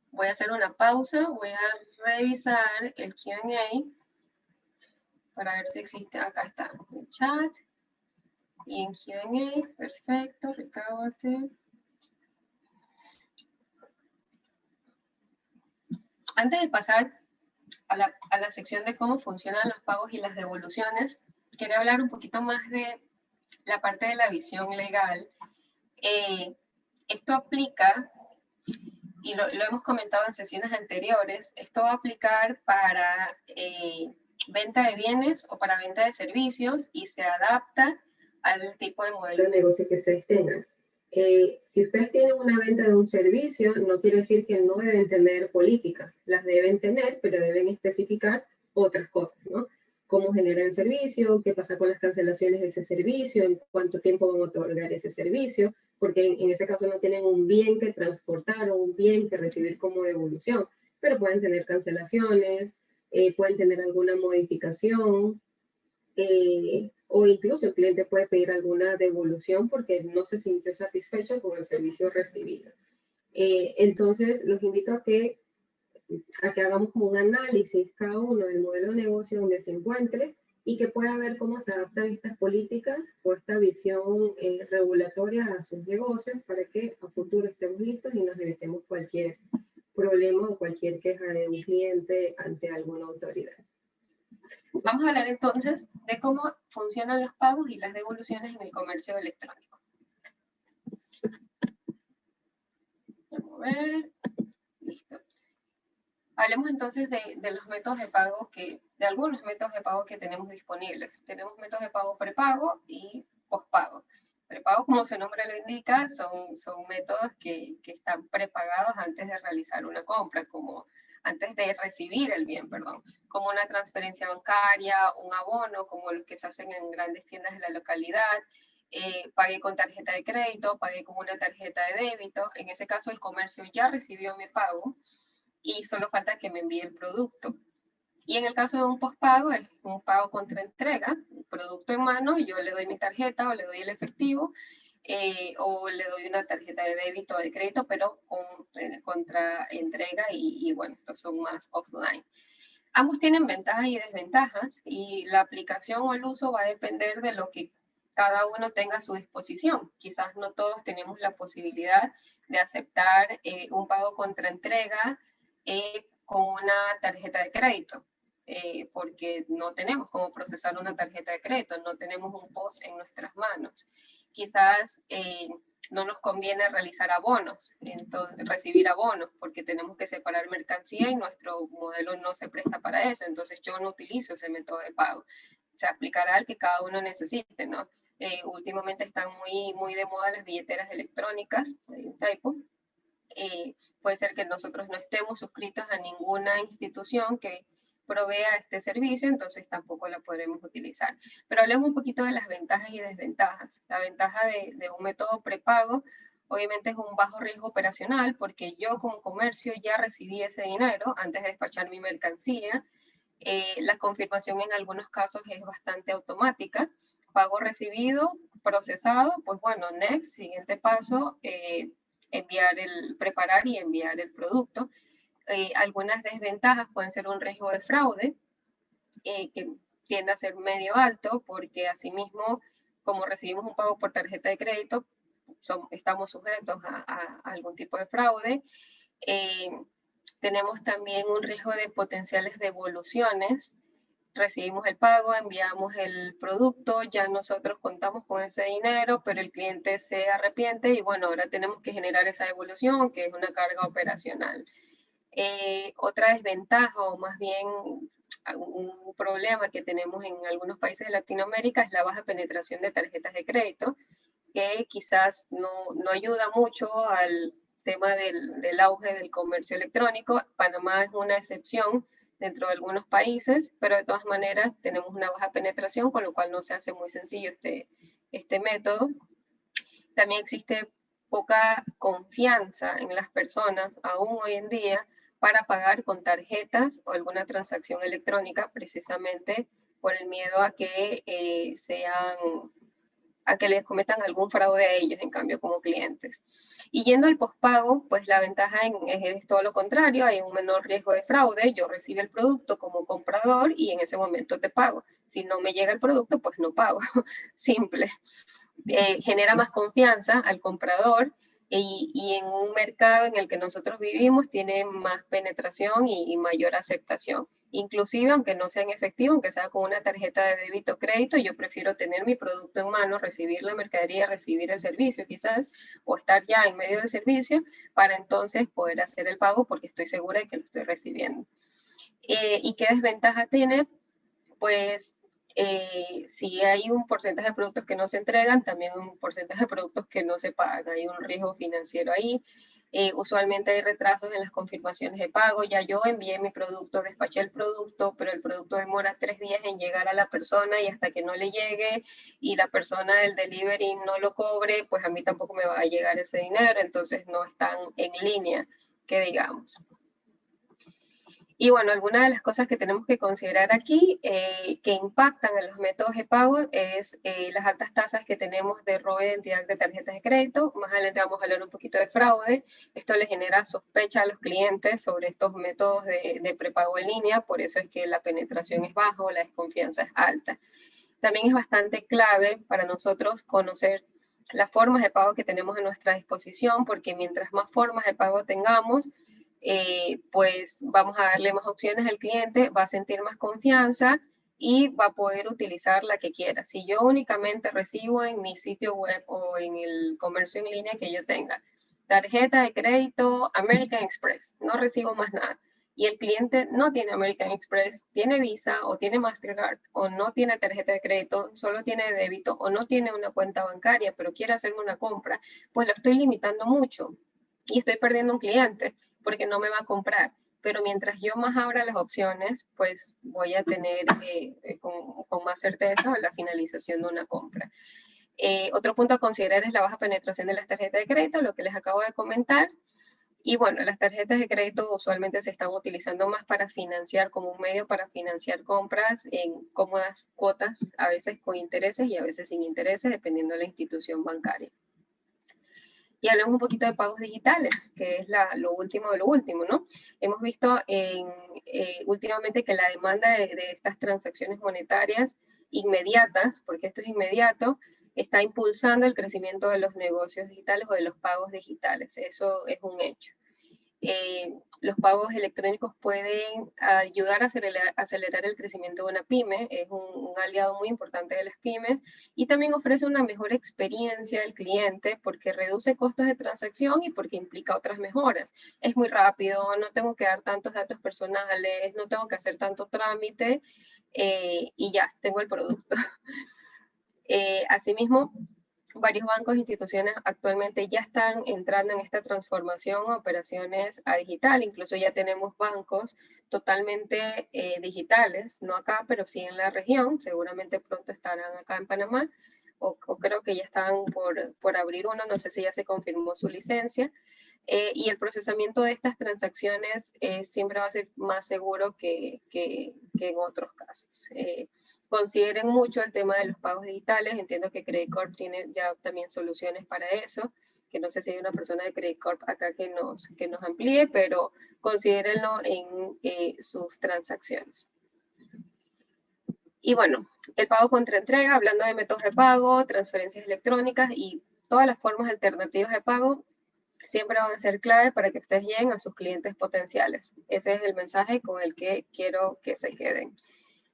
voy a hacer una pausa, voy a revisar el Q&A para ver si existe, acá está el chat, y en Q&A, perfecto, recábate. Antes de pasar a la sección de cómo funcionan los pagos y las devoluciones, quería hablar un poquito más de la parte de la visión legal. Esto aplica, y lo hemos comentado en sesiones anteriores, esto va a aplicar para venta de bienes o para venta de servicios y se adapta al tipo de modelo de negocio que ustedes tengan. Si ustedes tienen una venta de un servicio, no quiere decir que no deben tener políticas, las deben tener, pero deben especificar otras cosas, ¿no? Cómo genera el servicio, qué pasa con las cancelaciones de ese servicio, en cuánto tiempo van a otorgar ese servicio, porque en ese caso no tienen un bien que transportar o un bien que recibir como devolución, pero pueden tener cancelaciones, pueden tener alguna modificación, o incluso el cliente puede pedir alguna devolución porque no se sintió satisfecho con el servicio recibido. Entonces, los invito a que hagamos como un análisis cada uno del modelo de negocio donde se encuentre y que pueda ver cómo se adaptan estas políticas o esta visión regulatoria a sus negocios para que a futuro estemos listos y nos evitemos cualquier problema o cualquier queja de un cliente ante alguna autoridad. Vamos a hablar entonces de cómo funcionan los pagos y las devoluciones en el comercio electrónico. Vamos a ver. Listo. Hablemos entonces de los métodos de pago de algunos métodos de pago que tenemos disponibles. Tenemos métodos de pago prepago y pospago. Prepago, como su nombre lo indica, son métodos que están prepagados antes de realizar una compra, antes de recibir el bien, perdón, como una transferencia bancaria, un abono, como los que se hacen en grandes tiendas de la localidad. Pagué con tarjeta de crédito, pagué con una tarjeta de débito. En ese caso, el comercio ya recibió mi pago y solo falta que me envíe el producto. Y en el caso de un pospago, es un pago contra entrega, producto en mano, y yo le doy mi tarjeta o le doy el efectivo, o le doy una tarjeta de débito o de crédito, pero contra entrega y bueno, estos son más offline. Ambos tienen ventajas y desventajas y la aplicación o el uso va a depender de lo que cada uno tenga a su disposición. Quizás no todos tenemos la posibilidad de aceptar un pago contra entrega con una tarjeta de crédito, porque no tenemos cómo procesar una tarjeta de crédito, no tenemos un POS en nuestras manos. Quizás no nos conviene realizar abonos, entonces, recibir abonos, porque tenemos que separar mercancía y nuestro modelo no se presta para eso, entonces yo no utilizo ese método de pago. Se aplicará al que cada uno necesite, ¿no? Últimamente están muy de moda las billeteras electrónicas, hay un typo. Puede ser que nosotros no estemos suscritos a ninguna institución que provea este servicio, entonces tampoco la podremos utilizar. Pero hablemos un poquito de las ventajas y desventajas. La ventaja de un método prepago, obviamente es un bajo riesgo operacional, porque yo como comercio ya recibí ese dinero antes de despachar mi mercancía. La confirmación en algunos casos es bastante automática. Pago recibido, procesado, pues bueno, next, siguiente paso, preparar y enviar el producto. Algunas desventajas pueden ser un riesgo de fraude, que tiende a ser medio alto, porque asimismo, como recibimos un pago por tarjeta de crédito, estamos sujetos a algún tipo de fraude. Tenemos también un riesgo de potenciales devoluciones. Recibimos el pago, enviamos el producto, ya nosotros contamos con ese dinero, pero el cliente se arrepiente y bueno, ahora tenemos que generar esa devolución, que es una carga operacional. Otra desventaja, o más bien un problema que tenemos en algunos países de Latinoamérica, es la baja penetración de tarjetas de crédito, que quizás no ayuda mucho al tema del auge del comercio electrónico. Panamá es una excepción dentro de algunos países, pero de todas maneras tenemos una baja penetración, con lo cual no se hace muy sencillo este método. También existe poca confianza en las personas, aún hoy en día, para pagar con tarjetas o alguna transacción electrónica, precisamente por el miedo a que les cometan algún fraude a ellos, en cambio, como clientes. Y yendo al pospago, pues la ventaja es todo lo contrario, hay un menor riesgo de fraude, yo recibo el producto como comprador y en ese momento te pago. Si no me llega el producto, pues no pago, simple. Genera más confianza al comprador y en un mercado en el que nosotros vivimos tiene más penetración y mayor aceptación. Inclusive, aunque no sea en efectivo, aunque sea con una tarjeta de débito o crédito, yo prefiero tener mi producto en mano, recibir la mercadería, recibir el servicio quizás, o estar ya en medio del servicio, para entonces poder hacer el pago porque estoy segura de que lo estoy recibiendo. ¿Y qué desventaja tiene? Pues si hay un porcentaje de productos que no se entregan, también un porcentaje de productos que no se pagan, hay un riesgo financiero ahí. Usualmente hay retrasos en las confirmaciones de pago, ya yo envié mi producto, despaché el producto, pero el producto demora 3 días en llegar a la persona y hasta que no le llegue y la persona del delivery no lo cobre, pues a mí tampoco me va a llegar ese dinero, entonces no están en línea, que digamos. Y bueno, algunas de las cosas que tenemos que considerar aquí que impactan en los métodos de pago es las altas tasas que tenemos de robo de identidad de tarjetas de crédito. Más adelante vamos a hablar un poquito de fraude. Esto le genera sospecha a los clientes sobre estos métodos de prepago en línea, por eso es que la penetración es baja o la desconfianza es alta. También es bastante clave para nosotros conocer las formas de pago que tenemos a nuestra disposición, porque mientras más formas de pago tengamos, pues vamos a darle más opciones al cliente, va a sentir más confianza y va a poder utilizar la que quiera. Si yo únicamente recibo en mi sitio web o en el comercio en línea que yo tenga tarjeta de crédito American Express, no recibo más nada, y el cliente no tiene American Express, tiene Visa o tiene Mastercard o no tiene tarjeta de crédito, solo tiene débito o no tiene una cuenta bancaria, pero quiere hacerme una compra, pues lo estoy limitando mucho y estoy perdiendo un cliente porque no me va a comprar. Pero mientras yo más abra las opciones, pues voy a tener con más certeza la finalización de una compra. Otro punto a considerar es la baja penetración de las tarjetas de crédito, lo que les acabo de comentar. Y bueno, las tarjetas de crédito usualmente se están utilizando más para financiar, como un medio para financiar compras en cómodas cuotas, a veces con intereses y a veces sin intereses, dependiendo de la institución bancaria. Y hablemos un poquito de pagos digitales, que es lo último de lo último, ¿no? Hemos visto últimamente que la demanda de estas transacciones monetarias inmediatas, porque esto es inmediato, está impulsando el crecimiento de los negocios digitales o de los pagos digitales. Eso es un hecho. Los pagos electrónicos pueden ayudar a acelerar el crecimiento de una pyme, es un aliado muy importante de las pymes y también ofrece una mejor experiencia del cliente porque reduce costos de transacción y porque implica otras mejoras. Es muy rápido, no tengo que dar tantos datos personales, no tengo que hacer tanto trámite y ya, tengo el producto. Asimismo, varios bancos e instituciones actualmente ya están entrando en esta transformación a operaciones a digital. Incluso ya tenemos bancos totalmente digitales, no acá, pero sí en la región. Seguramente pronto estarán acá en Panamá, o creo que ya están por abrir uno, no sé si ya se confirmó su licencia. Y el procesamiento de estas transacciones siempre va a ser más seguro que en otros casos. Consideren mucho el tema de los pagos digitales. Entiendo que Credit Corp tiene ya también soluciones para eso, que no sé si hay una persona de Credit Corp acá que nos amplíe, pero considérenlo en sus transacciones. Y bueno, el pago contra entrega, hablando de métodos de pago, transferencias electrónicas y todas las formas alternativas de pago, siempre van a ser clave para que ustedes lleguen a sus clientes potenciales. Ese es el mensaje con el que quiero que se queden.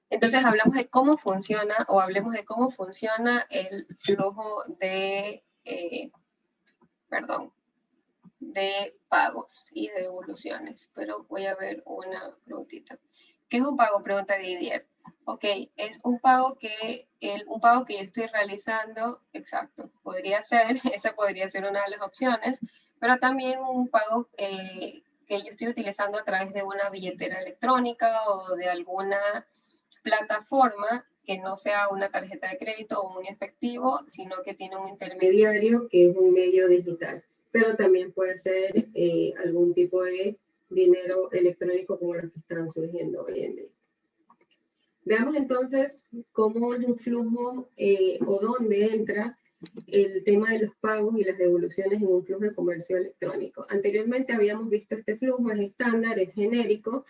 Entonces hablamos de cómo funciona, o hablemos de cómo funciona el flujo de, de pagos y de devoluciones, pero voy a ver una preguntita. ¿Qué es un pago? Pregunta Didier. Ok, es un pago que yo estoy realizando, exacto, podría ser, esa podría ser una de las opciones, pero también un pago que yo estoy utilizando a través de una billetera electrónica o de alguna plataforma que no sea una tarjeta de crédito o un efectivo, sino que tiene un intermediario que es un medio digital. Pero también puede ser algún tipo de dinero electrónico como los que están surgiendo hoy en día. Veamos entonces cómo es un flujo o dónde entra el tema de los pagos y las devoluciones en un flujo de comercio electrónico. Anteriormente habíamos visto este flujo, es estándar, es genérico,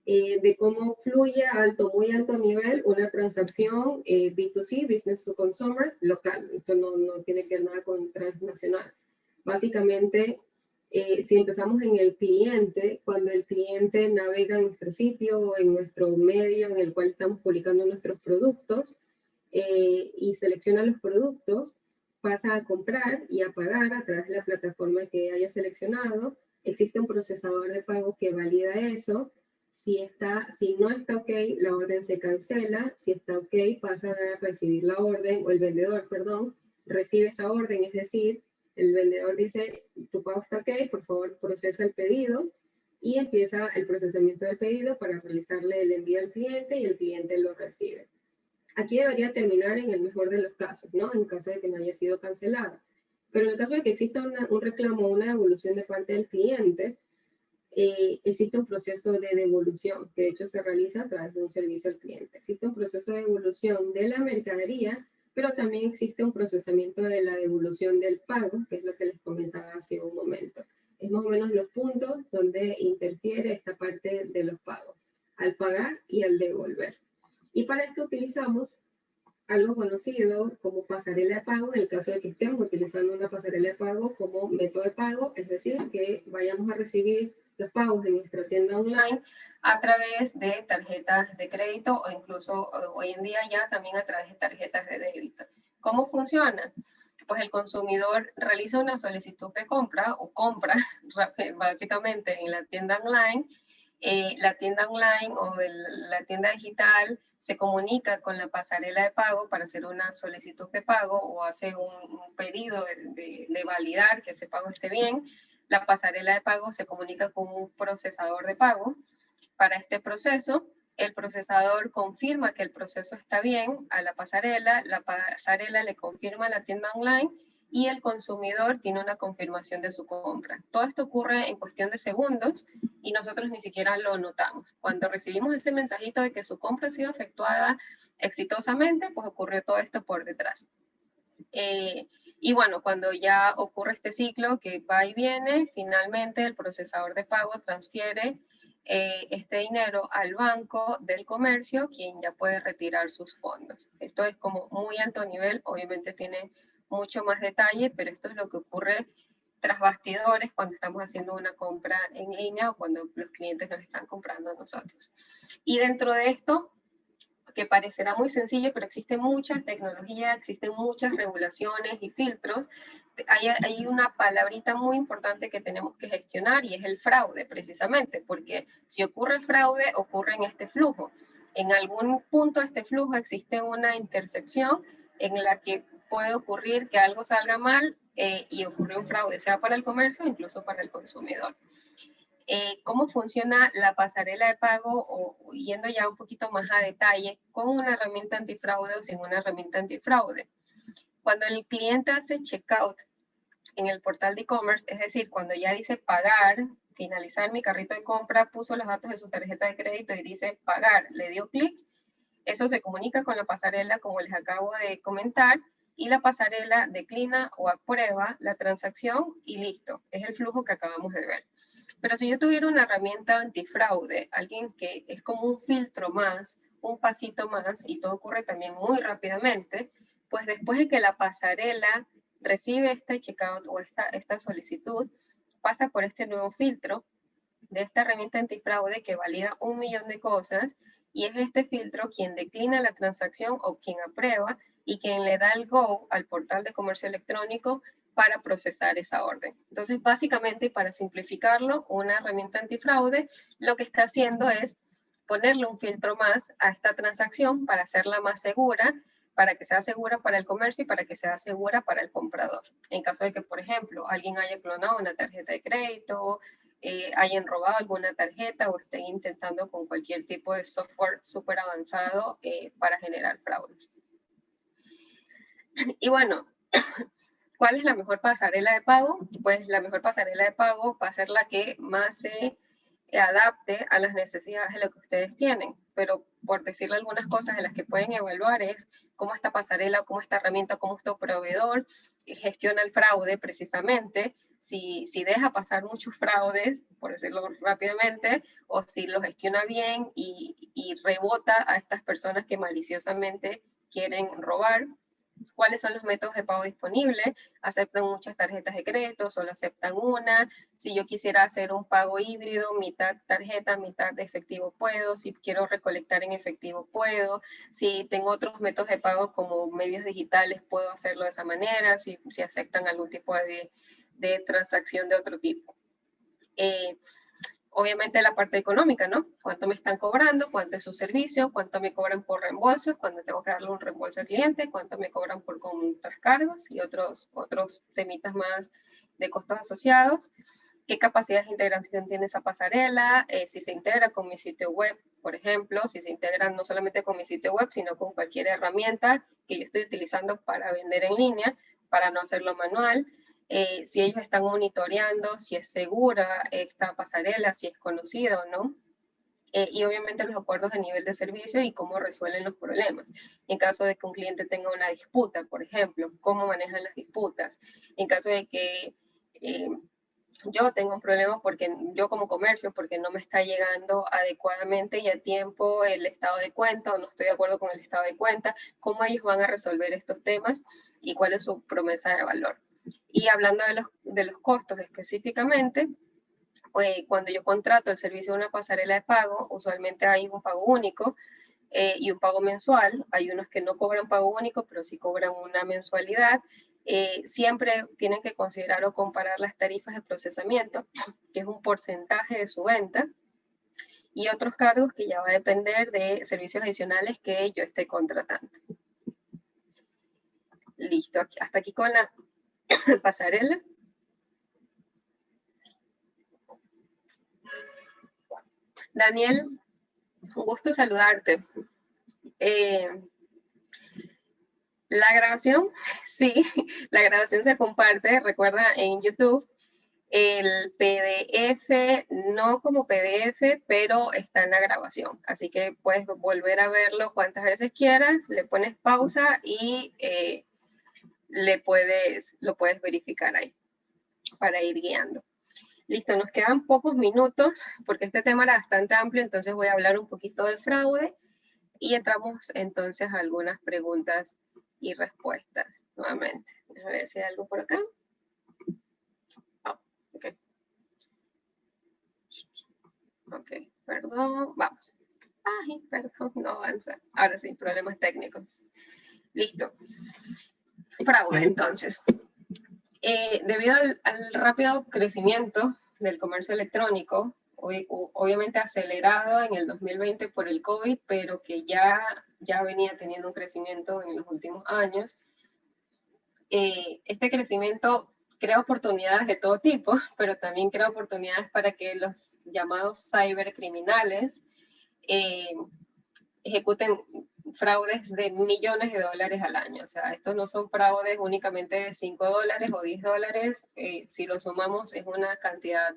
de cómo fluye a muy alto nivel una transacción B2C, Business to Consumer, local. Esto no tiene que ver nada con transnacional. Básicamente, si empezamos en el cliente, cuando el cliente navega en nuestro sitio o en nuestro medio en el cual estamos publicando nuestros productos y selecciona los productos, pasa a comprar y a pagar a través de la plataforma que haya seleccionado. Existe un procesador de pago que valida eso. Si no está ok, la orden se cancela. Si está ok, pasa a recibir la orden, o el vendedor, perdón, recibe esa orden, es decir, el vendedor dice, tu pago está ok, por favor procesa el pedido, y empieza el procesamiento del pedido para realizarle el envío al cliente y el cliente lo recibe. Aquí debería terminar en el mejor de los casos, ¿no? En caso de que no haya sido cancelada. Pero en el caso de que exista un reclamo o una devolución de parte del cliente, existe un proceso de devolución, que de hecho se realiza a través de un servicio al cliente. Existe un proceso de devolución de la mercadería, pero también existe un procesamiento de la devolución del pago, que es lo que les comentaba hace un momento. Es más o menos los puntos donde interfiere esta parte de los pagos, al pagar y al devolver. Y para esto utilizamos algo conocido como pasarela de pago, en el caso de que estemos utilizando una pasarela de pago como método de pago, es decir, que vayamos a recibir los pagos en nuestra tienda online a través de tarjetas de crédito o incluso hoy en día ya también a través de tarjetas de débito. ¿Cómo funciona? Pues el consumidor realiza una solicitud de compra o compra básicamente en la tienda online. La tienda online o la tienda digital se comunica con la pasarela de pago para hacer una solicitud de pago o hace un pedido de validar que ese pago esté bien. La pasarela de pago se comunica con un procesador de pago. Para este proceso, el procesador confirma que el proceso está bien a la pasarela le confirma a la tienda online y el consumidor tiene una confirmación de su compra. Todo esto ocurre en cuestión de segundos y nosotros ni siquiera lo notamos. Cuando recibimos ese mensajito de que su compra ha sido efectuada exitosamente, pues ocurrió todo esto por detrás. Y bueno, cuando ya ocurre este ciclo que va y viene, finalmente el procesador de pago transfiere este dinero al banco del comercio, quien ya puede retirar sus fondos. Esto es como muy alto nivel, obviamente tiene mucho más detalle, pero esto es lo que ocurre tras bastidores cuando estamos haciendo una compra en línea o cuando los clientes nos están comprando a nosotros. Y dentro de esto, que parecerá muy sencillo, pero existe mucha tecnología, existen muchas regulaciones y filtros. Hay una palabrita muy importante que tenemos que gestionar y es el fraude, precisamente, porque si ocurre fraude, ocurre en este flujo. En algún punto de este flujo existe una intersección en la que puede ocurrir que algo salga mal y ocurre un fraude, sea para el comercio o incluso para el consumidor. Cómo funciona la pasarela de pago o yendo ya un poquito más a detalle con una herramienta antifraude o sin una herramienta antifraude. Cuando el cliente hace checkout en el portal de e-commerce, es decir, cuando ya dice pagar, finalizar mi carrito de compra, puso los datos de su tarjeta de crédito y dice pagar, le dio clic, eso se comunica con la pasarela como les acabo de comentar y la pasarela declina o aprueba la transacción y listo, es el flujo que acabamos de ver. Pero si yo tuviera una herramienta antifraude, alguien que es como un filtro más, un pasito más, y todo ocurre también muy rápidamente, pues después de que la pasarela recibe este checkout o esta solicitud, pasa por este nuevo filtro de esta herramienta antifraude que valida 1.000.000 de cosas, y es este filtro quien declina la transacción o quien aprueba y quien le da el go al portal de comercio electrónico para procesar esa orden. Entonces, básicamente, y para simplificarlo, una herramienta antifraude lo que está haciendo es ponerle un filtro más a esta transacción para hacerla más segura, para que sea segura para el comercio y para que sea segura para el comprador. En caso de que, por ejemplo, alguien haya clonado una tarjeta de crédito, hayan robado alguna tarjeta o estén intentando con cualquier tipo de software súper avanzado para generar fraudes. Y bueno, ¿cuál es la mejor pasarela de pago? Pues la mejor pasarela de pago va a ser la que más se adapte a las necesidades de lo que ustedes tienen. Pero por decirle algunas cosas de las que pueden evaluar es cómo esta pasarela, cómo esta herramienta, cómo este proveedor gestiona el fraude precisamente, si deja pasar muchos fraudes, por decirlo rápidamente, o si lo gestiona bien y rebota a estas personas que maliciosamente quieren robar. ¿Cuáles son los métodos de pago disponibles? ¿Aceptan muchas tarjetas de crédito? ¿Solo aceptan una? Si yo quisiera hacer un pago híbrido, mitad tarjeta, mitad de efectivo, puedo. Si quiero recolectar en efectivo, puedo. Si tengo otros métodos de pago como medios digitales, puedo hacerlo de esa manera. Si aceptan algún tipo de transacción de otro tipo. Obviamente la parte económica, ¿no? ¿Cuánto me están cobrando? ¿Cuánto es su servicio? ¿Cuánto me cobran por reembolsos? ¿Cuándo tengo que darle un reembolso al cliente? ¿Cuánto me cobran por contracargos? Y otros temitas más de costos asociados. ¿Qué capacidad de integración tiene esa pasarela? Si se integra con mi sitio web, por ejemplo, si se integra no solamente con mi sitio web, sino con cualquier herramienta que yo estoy utilizando para vender en línea, para no hacerlo manual. Si ellos están monitoreando, si es segura esta pasarela, si es conocida o no. Y obviamente los acuerdos de nivel de servicio y cómo resuelven los problemas. En caso de que un cliente tenga una disputa, por ejemplo, cómo manejan las disputas. En caso de que yo tengo un problema porque yo como comercio, porque no me está llegando adecuadamente y a tiempo el estado de cuenta o no estoy de acuerdo con el estado de cuenta, cómo ellos van a resolver estos temas y cuál es su promesa de valor. Y hablando de los costos específicamente, cuando yo contrato el servicio de una pasarela de pago, usualmente hay un pago único y un pago mensual. Hay unos que no cobran pago único, pero sí cobran una mensualidad. Siempre tienen que considerar o comparar las tarifas de procesamiento, que es un porcentaje de su venta, y otros cargos que ya va a depender de servicios adicionales que yo esté contratando. Listo, hasta aquí con la pasarela. Daniel, un gusto saludarte. La grabación, sí, la grabación se comparte, recuerda, en YouTube. El PDF, no como PDF, pero está en la grabación. Así que puedes volver a verlo cuantas veces quieras, le pones pausa y lo puedes verificar ahí para ir guiando. Listo, nos quedan pocos minutos porque este tema era bastante amplio, entonces voy a hablar un poquito de fraude y entramos entonces a algunas preguntas y respuestas nuevamente. A ver si hay algo por acá. Oh, ok. Ok, perdón, vamos. Ay, perdón, no avanza. Ahora sí, problemas técnicos. Listo. Fraude, entonces. Debido al rápido crecimiento del comercio electrónico, obviamente acelerado en el 2020 por el COVID, pero que ya venía teniendo un crecimiento en los últimos años, este crecimiento crea oportunidades de todo tipo, pero también crea oportunidades para que los llamados cibercriminales ejecuten fraudes de millones de dólares al año. O sea, estos no son fraudes únicamente de $5 o $10. Si lo sumamos, es una cantidad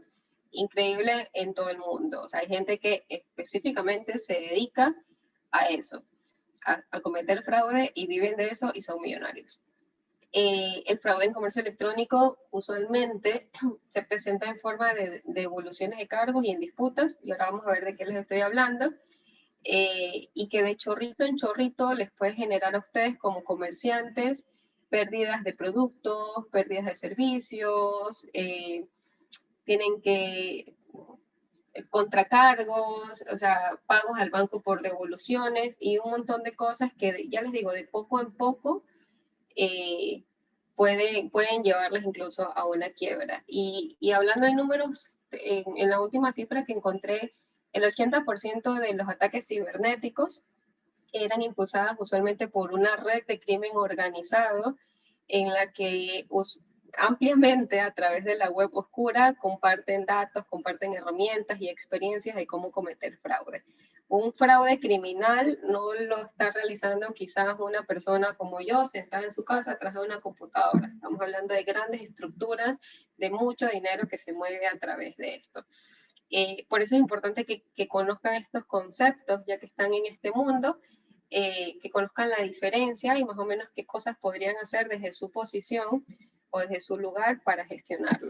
increíble en todo el mundo. O sea, hay gente que específicamente se dedica a eso, a cometer fraude y viven de eso y son millonarios. El fraude en comercio electrónico usualmente se presenta en forma de devoluciones de cargos y en disputas, y ahora vamos a ver de qué les estoy hablando. Y que de chorrito en chorrito les puede generar a ustedes como comerciantes pérdidas de productos, pérdidas de servicios, tienen que contracargos, o sea, pagos al banco por devoluciones y un montón de cosas que ya les digo, de poco en poco pueden llevarles incluso a una quiebra. Y hablando de números, en la última cifra que encontré, el 80% de los ataques cibernéticos eran impulsadas usualmente por una red de crimen organizado en la que ampliamente a través de la web oscura comparten datos, comparten herramientas y experiencias de cómo cometer fraude. Un fraude criminal no lo está realizando quizás una persona como yo, sentada en su casa atrás de una computadora. Estamos hablando de grandes estructuras, de mucho dinero que se mueve a través de esto. Por eso es importante que conozcan estos conceptos, ya que están en este mundo, que conozcan la diferencia y más o menos qué cosas podrían hacer desde su posición o desde su lugar para gestionarlo.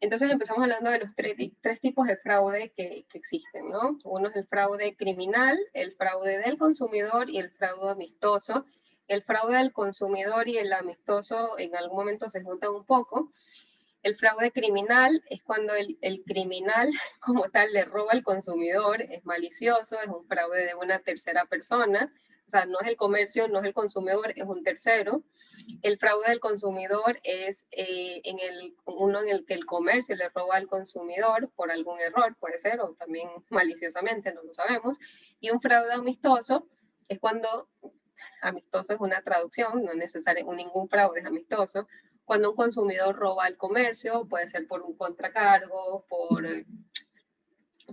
Entonces empezamos hablando de los tres tipos de fraude que existen, ¿no? Uno es el fraude criminal, el fraude del consumidor y el fraude amistoso. El fraude del consumidor y el amistoso en algún momento se juntan un poco. El fraude criminal es cuando el criminal como tal le roba al consumidor, es malicioso, es un fraude de una tercera persona, o sea, no es el comercio, no es el consumidor, es un tercero. El fraude del consumidor es uno en el que el comercio le roba al consumidor por algún error, puede ser, o también maliciosamente, no lo sabemos. Y un fraude amistoso es cuando, amistoso es una traducción, no necesariamente ningún fraude es amistoso, cuando un consumidor roba al comercio, puede ser por un contracargo,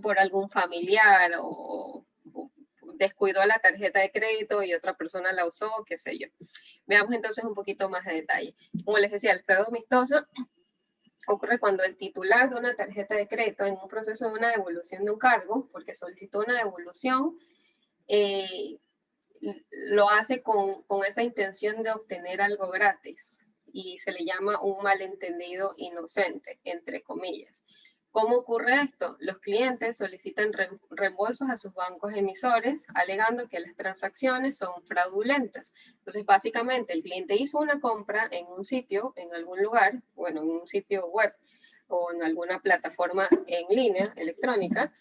por algún familiar o descuidó la tarjeta de crédito y otra persona la usó, qué sé yo. Veamos entonces un poquito más de detalle. Como les decía, el fraude amistoso ocurre cuando el titular de una tarjeta de crédito en un proceso de una devolución de un cargo, porque solicitó una devolución, lo hace con esa intención de obtener algo gratis y se le llama un malentendido inocente, entre comillas. ¿Cómo ocurre esto? Los clientes solicitan reembolsos a sus bancos emisores alegando que las transacciones son fraudulentas. Entonces, básicamente, el cliente hizo una compra en un sitio, en algún lugar, bueno, en un sitio web o en alguna plataforma en línea electrónica,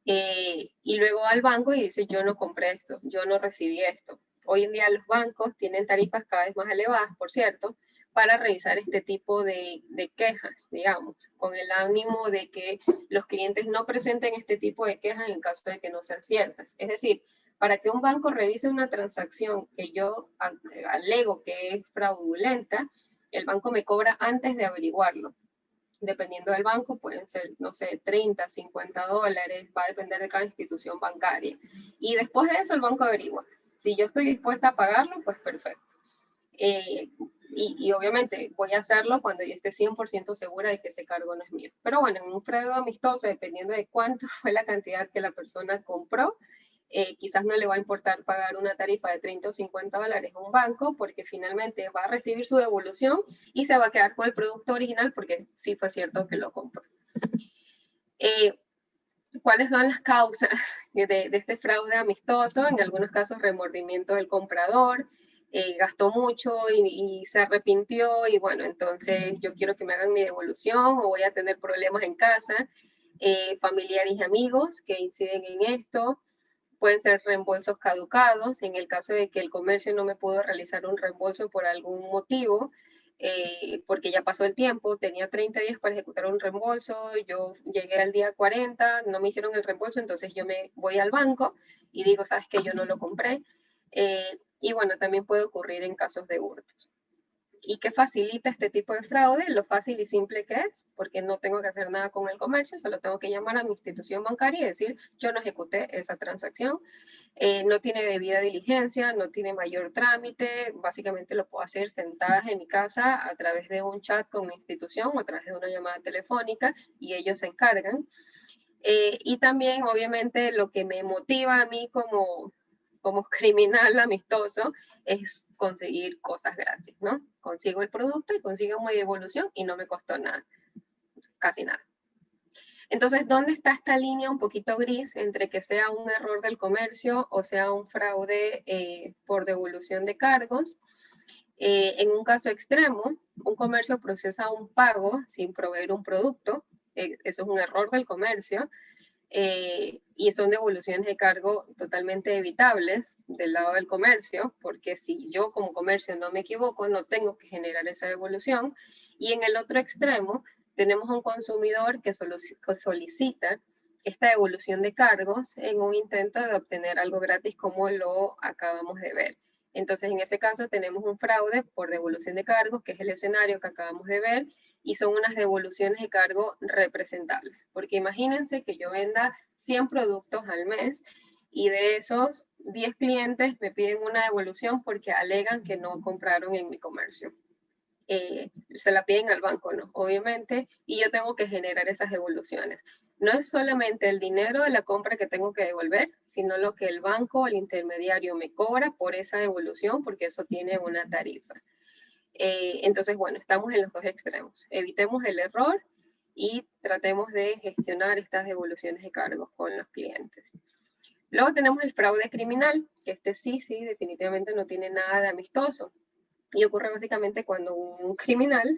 y luego va al banco y dice, yo no compré esto, yo no recibí esto. Hoy en día los bancos tienen tarifas cada vez más elevadas, por cierto, para revisar este tipo de quejas, digamos, con el ánimo de que los clientes no presenten este tipo de quejas en caso de que no sean ciertas. Es decir, para que un banco revise una transacción que yo alego que es fraudulenta, el banco me cobra antes de averiguarlo. Dependiendo del banco, pueden ser, no sé, 30, 50 dólares, va a depender de cada institución bancaria. Y después de eso el banco averigua. Si yo estoy dispuesta a pagarlo, pues perfecto. Y obviamente voy a hacerlo cuando yo esté 100% segura de que ese cargo no es mío. Pero bueno, en un fraude amistoso, dependiendo de cuánto fue la cantidad que la persona compró, quizás no le va a importar pagar una tarifa de 30 o 50 dólares a un banco porque finalmente va a recibir su devolución y se va a quedar con el producto original porque sí fue cierto que lo compró. ¿Cuáles son las causas de este fraude amistoso? En algunos casos, remordimiento del comprador, gastó mucho y se arrepintió y bueno, entonces yo quiero que me hagan mi devolución o voy a tener problemas en casa. Familiares y amigos que inciden en esto. Pueden ser reembolsos caducados, en el caso de que el comercio no me pudo realizar un reembolso por algún motivo, porque ya pasó el tiempo, tenía 30 días para ejecutar un reembolso, yo llegué al día 40, no me hicieron el reembolso, entonces yo me voy al banco y digo, sabes que yo no lo compré. Y bueno, también puede ocurrir en casos de hurtos. ¿Y qué facilita este tipo de fraude? Lo fácil y simple que es, porque no tengo que hacer nada con el comercio, solo tengo que llamar a mi institución bancaria y decir, yo no ejecuté esa transacción, no tiene debida diligencia, no tiene mayor trámite, básicamente lo puedo hacer sentada en mi casa a través de un chat con mi institución o a través de una llamada telefónica y ellos se encargan. Y también, obviamente, lo que me motiva a mí como criminal amistoso es conseguir cosas gratis, ¿no? Consigo el producto y consigo mi devolución y no me costó nada, casi nada. Entonces, ¿dónde está esta línea un poquito gris entre que sea un error del comercio o sea un fraude por devolución de cargos? En un caso extremo, un comercio procesa un pago sin proveer un producto, eso es un error del comercio. y son devoluciones de cargo totalmente evitables del lado del comercio, porque si yo como comercio no me equivoco, no tengo que generar esa devolución. Y en el otro extremo tenemos un consumidor que solicita esta devolución de cargos en un intento de obtener algo gratis, como lo acabamos de ver. Entonces, en ese caso tenemos un fraude por devolución de cargos, que es el escenario que acabamos de ver, y son unas devoluciones de cargo representables. Porque imagínense que yo venda 100 productos al mes y de esos 10 clientes me piden una devolución porque alegan que no compraron en mi comercio. Se la piden al banco, ¿no? Obviamente, y yo tengo que generar esas devoluciones. No es solamente el dinero de la compra que tengo que devolver, sino lo que el banco o el intermediario me cobra por esa devolución, porque eso tiene una tarifa. Entonces, bueno, estamos en los dos extremos. Evitemos el error y tratemos de gestionar estas devoluciones de cargos con los clientes. Luego tenemos el fraude criminal, que este sí, definitivamente no tiene nada de amistoso. Y ocurre básicamente cuando un criminal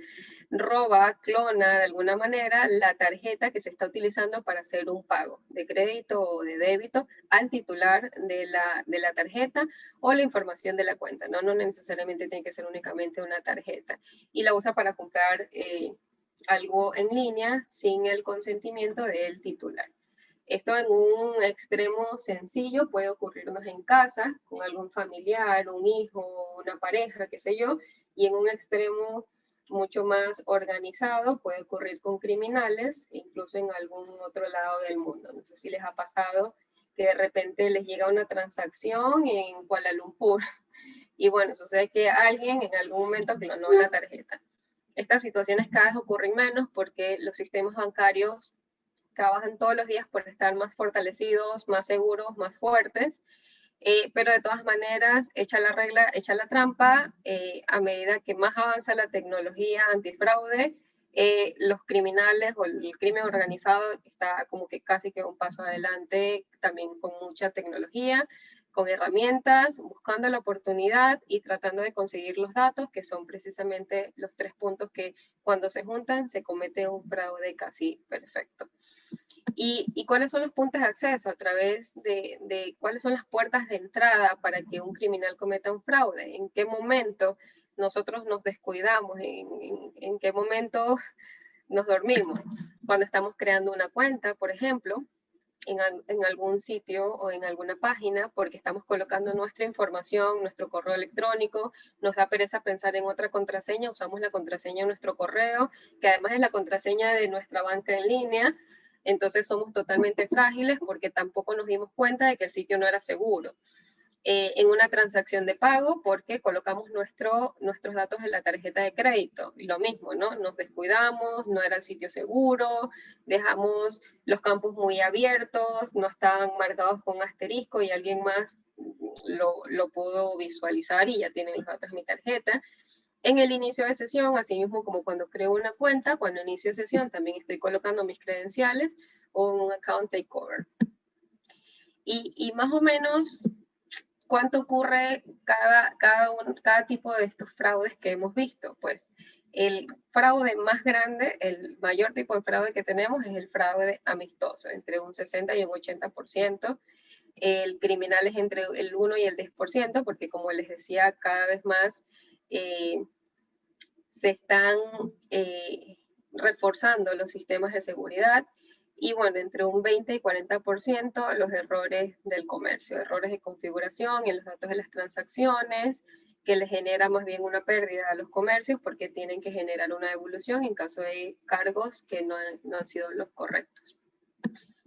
roba, clona de alguna manera la tarjeta que se está utilizando para hacer un pago de crédito o de débito al titular de la tarjeta o la información de la cuenta. No necesariamente tiene que ser únicamente una tarjeta. Y la usa para comprar algo en línea sin el consentimiento del titular. Esto en un extremo sencillo puede ocurrirnos en casa, con algún familiar, un hijo, una pareja, qué sé yo, y en un extremo mucho más organizado puede ocurrir con criminales, incluso en algún otro lado del mundo. No sé si les ha pasado que de repente les llega una transacción en Kuala Lumpur y bueno, sucede que alguien en algún momento clonó la tarjeta. Estas situaciones cada vez ocurren menos porque los sistemas bancarios trabajan todos los días por estar más fortalecidos, más seguros, más fuertes, pero de todas maneras echa la trampa, a medida que más avanza la tecnología antifraude, los criminales o el crimen organizado está como que casi que un paso adelante, también con mucha tecnología, con herramientas, buscando la oportunidad y tratando de conseguir los datos, que son precisamente los 3 puntos que cuando se juntan se comete un fraude casi perfecto. ¿Y cuáles son los puntos de acceso? A través de cuáles son las puertas de entrada para que un criminal cometa un fraude. ¿En qué momento nosotros nos descuidamos? ¿En qué momento nos dormimos? Cuando estamos creando una cuenta, por ejemplo, en algún sitio o en alguna página, porque estamos colocando nuestra información, nuestro correo electrónico, nos da pereza pensar en otra contraseña, usamos la contraseña de nuestro correo, que además es la contraseña de nuestra banca en línea. Entonces somos totalmente frágiles porque tampoco nos dimos cuenta de que el sitio no era seguro. En una transacción de pago, porque colocamos nuestros datos en la tarjeta de crédito. Y lo mismo, ¿no? Nos descuidamos, no era el sitio seguro, dejamos los campos muy abiertos, no estaban marcados con asterisco y alguien más lo pudo visualizar y ya tienen los datos de mi tarjeta. En el inicio de sesión, así mismo como cuando creo una cuenta, cuando inicio sesión también estoy colocando mis credenciales o un account takeover. Y más o menos, ¿cuánto ocurre cada tipo de estos fraudes que hemos visto? Pues el fraude más grande, el mayor tipo de fraude que tenemos es el fraude amistoso, entre un 60 y un 80%. El criminal es entre el 1 y el 10%, porque como les decía, cada vez más se están reforzando los sistemas de seguridad y bueno, entre un 20 y 40% los errores del comercio, errores de configuración en los datos de las transacciones, que les genera más bien una pérdida a los comercios porque tienen que generar una devolución en caso de cargos que no han sido los correctos.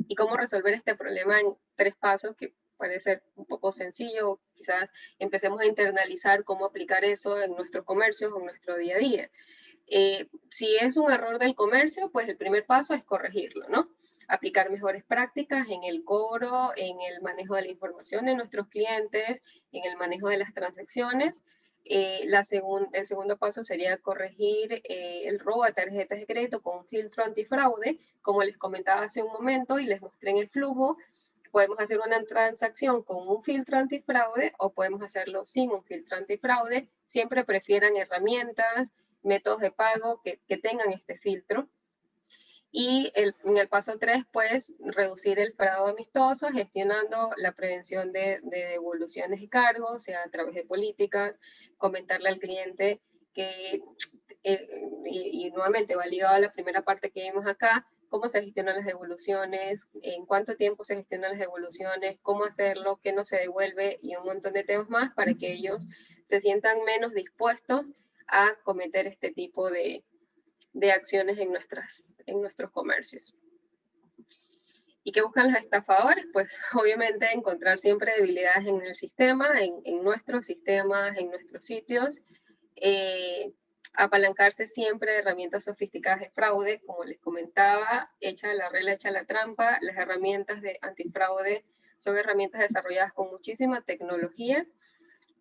¿Y cómo resolver este problema en 3 pasos que puede ser un poco sencillo? Quizás empecemos a internalizar cómo aplicar eso en nuestros comercios o en nuestro día a día. Si es un error del comercio, pues el primer paso es corregirlo, ¿no? Aplicar mejores prácticas en el cobro, en el manejo de la información de nuestros clientes, en el manejo de las transacciones. El segundo paso sería corregir el robo de tarjetas de crédito con un filtro antifraude, como les comentaba hace un momento y les mostré en el flujo. Podemos hacer una transacción con un filtro antifraude o podemos hacerlo sin un filtro antifraude. Siempre prefieran herramientas, métodos de pago que tengan este filtro. Y en el paso 3, pues, reducir el fraude amistoso, gestionando la prevención de devoluciones y cargos, o sea, a través de políticas, comentarle al cliente que, y nuevamente va ligado a la primera parte que vimos acá, cómo se gestionan las devoluciones, en cuánto tiempo se gestionan las devoluciones, cómo hacerlo, qué no se devuelve y un montón de temas más para que ellos se sientan menos dispuestos a cometer este tipo de acciones en nuestros comercios. ¿Y qué buscan los estafadores? Pues obviamente encontrar siempre debilidades en el sistema, en nuestros sistemas, en nuestros sitios, apalancarse siempre de herramientas sofisticadas de fraude, como les comentaba, echa la regla, echa la trampa. Las herramientas de antifraude son herramientas desarrolladas con muchísima tecnología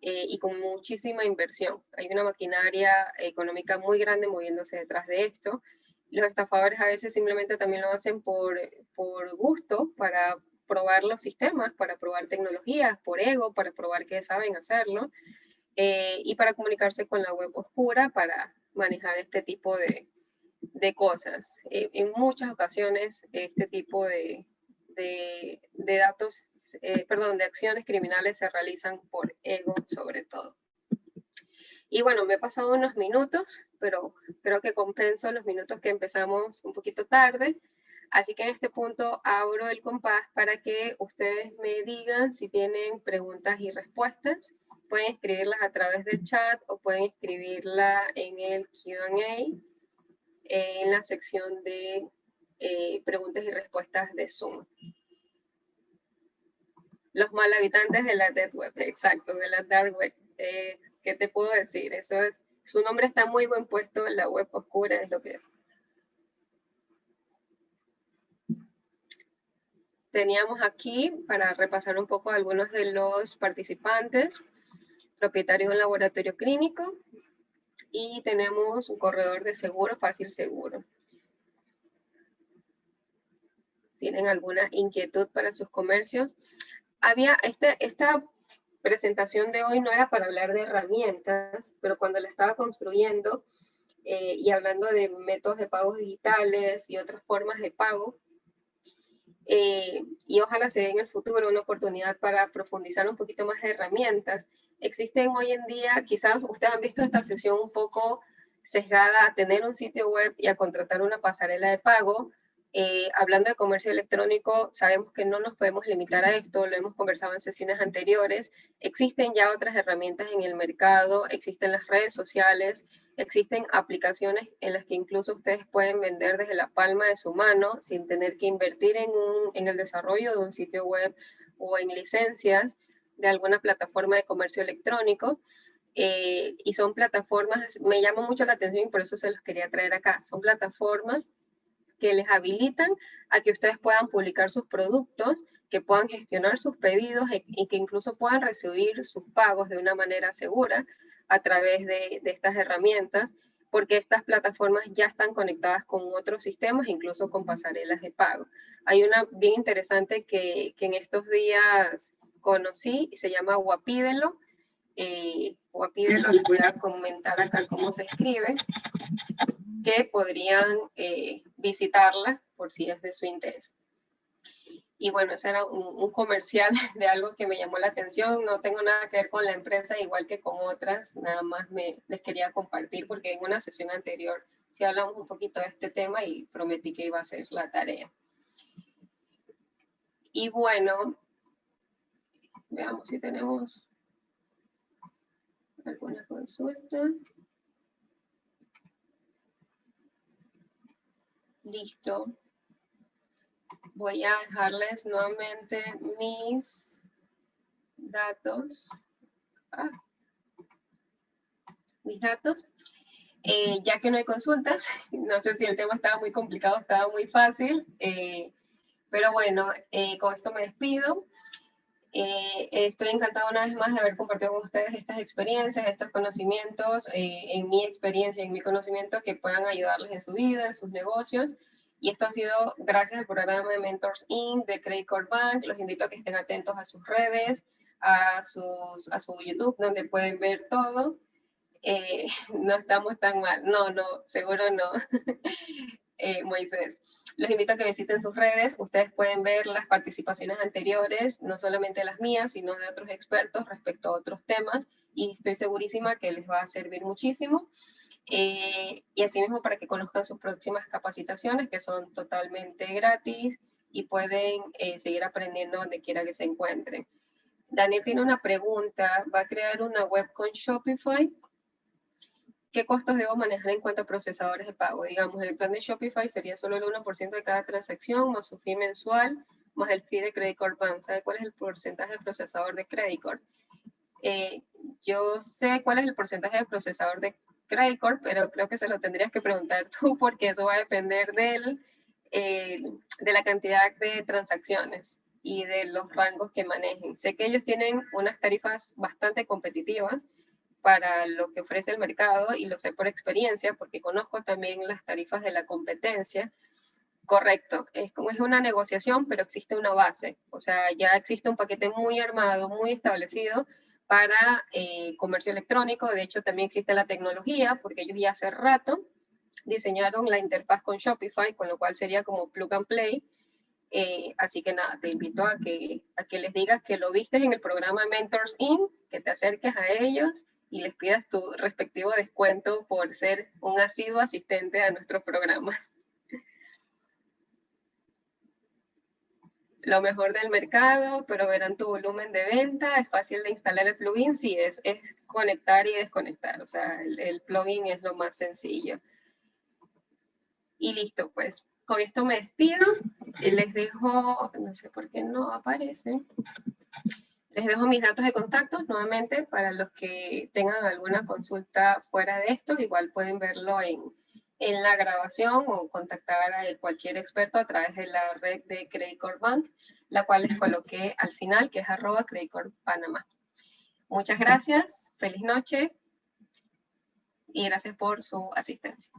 y con muchísima inversión. Hay una maquinaria económica muy grande moviéndose detrás de esto. Los estafadores a veces simplemente también lo hacen por gusto, para probar los sistemas, para probar tecnologías, por ego, para probar que saben hacerlo, y para comunicarse con la web oscura, para manejar este tipo de cosas. En muchas ocasiones este tipo de datos, de acciones criminales se realizan por ego sobre todo. Y bueno, me he pasado unos minutos, pero creo que compenso los minutos que empezamos un poquito tarde. Así que en este punto abro el compás para que ustedes me digan si tienen preguntas y respuestas. Pueden escribirlas a través del chat o pueden escribirla en el Q&A, en la sección de preguntas y respuestas de Zoom. Los mal habitantes de la Dead Web, exacto, de la Dark Web. ¿Qué te puedo decir? Eso es, su nombre está muy buen puesto, en la web oscura es lo que es. Teníamos aquí, para repasar un poco algunos de los participantes, propietario de un laboratorio clínico, y tenemos un corredor de seguro, Fácil Seguro. ¿Tienen alguna inquietud para sus comercios? Esta presentación de hoy no era para hablar de herramientas, pero cuando la estaba construyendo y hablando de métodos de pagos digitales y otras formas de pago, y ojalá se dé en el futuro una oportunidad para profundizar un poquito más de herramientas. Existen hoy en día, quizás ustedes han visto esta sesión un poco sesgada a tener un sitio web y a contratar una pasarela de pago. Hablando de comercio electrónico, sabemos que no nos podemos limitar a esto, lo hemos conversado en sesiones anteriores. Existen ya otras herramientas en el mercado, existen las redes sociales, existen aplicaciones en las que incluso ustedes pueden vender desde la palma de su mano sin tener que invertir en el desarrollo de un sitio web o en licencias de alguna plataforma de comercio electrónico. Y son plataformas, me llama mucho la atención y por eso se los quería traer acá. Son plataformas que les habilitan a que ustedes puedan publicar sus productos, que puedan gestionar sus pedidos y que incluso puedan recibir sus pagos de una manera segura a través de estas herramientas, porque estas plataformas ya están conectadas con otros sistemas, incluso con pasarelas de pago. Hay una bien interesante que en estos días conocí, y se llama Guapídelo. Guapídelo, les voy a comentar acá cómo se escribe, que podrían visitarla por si es de su interés. Y bueno, ese era un comercial de algo que me llamó la atención. No tengo nada que ver con la empresa, igual que con otras. Nada más les quería compartir porque en una sesión anterior sí hablamos un poquito de este tema y prometí que iba a hacer la tarea. Y bueno, veamos si tenemos alguna consulta. Listo. Voy a dejarles nuevamente mis datos. Mis datos. Ya que no hay consultas, no sé si el tema estaba muy complicado, estaba muy fácil, pero bueno, con esto me despido. Estoy encantada una vez más de haber compartido con ustedes estas experiencias, estos conocimientos, en mi experiencia, en mi conocimiento, que puedan ayudarles en su vida, en sus negocios. Y esto ha sido gracias al programa de Mentors Inc. de Credit Corp Bank. Los invito a que estén atentos a sus redes, a su YouTube, donde pueden ver todo. No estamos tan mal, no, seguro no. Moisés. Los invito a que visiten sus redes. Ustedes pueden ver las participaciones anteriores, no solamente las mías, sino de otros expertos respecto a otros temas, y estoy segurísima que les va a servir muchísimo. Y asimismo para que conozcan sus próximas capacitaciones, que son totalmente gratis y pueden seguir aprendiendo donde quiera que se encuentren. Daniel tiene una pregunta. ¿Va a crear una web con Shopify? ¿Qué costos debo manejar en cuanto a procesadores de pago? Digamos, el plan de Shopify sería solo el 1% de cada transacción, más su fee mensual, más el fee de Credit Card Bank. ¿Sabe cuál es el porcentaje de procesador de Credit Card? Yo sé cuál es el porcentaje de procesador de Credit Card, pero creo que se lo tendrías que preguntar tú, porque eso va a depender de la cantidad de transacciones y de los rangos que manejen. Sé que ellos tienen unas tarifas bastante competitivas para lo que ofrece el mercado, y lo sé por experiencia, porque conozco también las tarifas de la competencia. Correcto, es como es una negociación, pero existe una base, o sea, ya existe un paquete muy armado, muy establecido para comercio electrónico. De hecho, también existe la tecnología, porque ellos ya hace rato diseñaron la interfaz con Shopify, con lo cual sería como plug and play. Así que nada, te invito a que les digas que lo viste en el programa Mentors In, que te acerques a ellos y les pidas tu respectivo descuento por ser un asiduo asistente a nuestros programas. Lo mejor del mercado, pero verán tu volumen de venta. Es fácil de instalar el plugin. Sí, es conectar y desconectar. O sea, el plugin es lo más sencillo. Y listo, pues con esto me despido. Les dejo, no sé por qué no aparece. Les dejo mis datos de contacto nuevamente para los que tengan alguna consulta fuera de esto. Igual pueden verlo en la grabación o contactar a cualquier experto a través de la red de Credit Corp Bank, la cual les coloqué al final, que es @creditcorppanamá. Muchas gracias, feliz noche y gracias por su asistencia.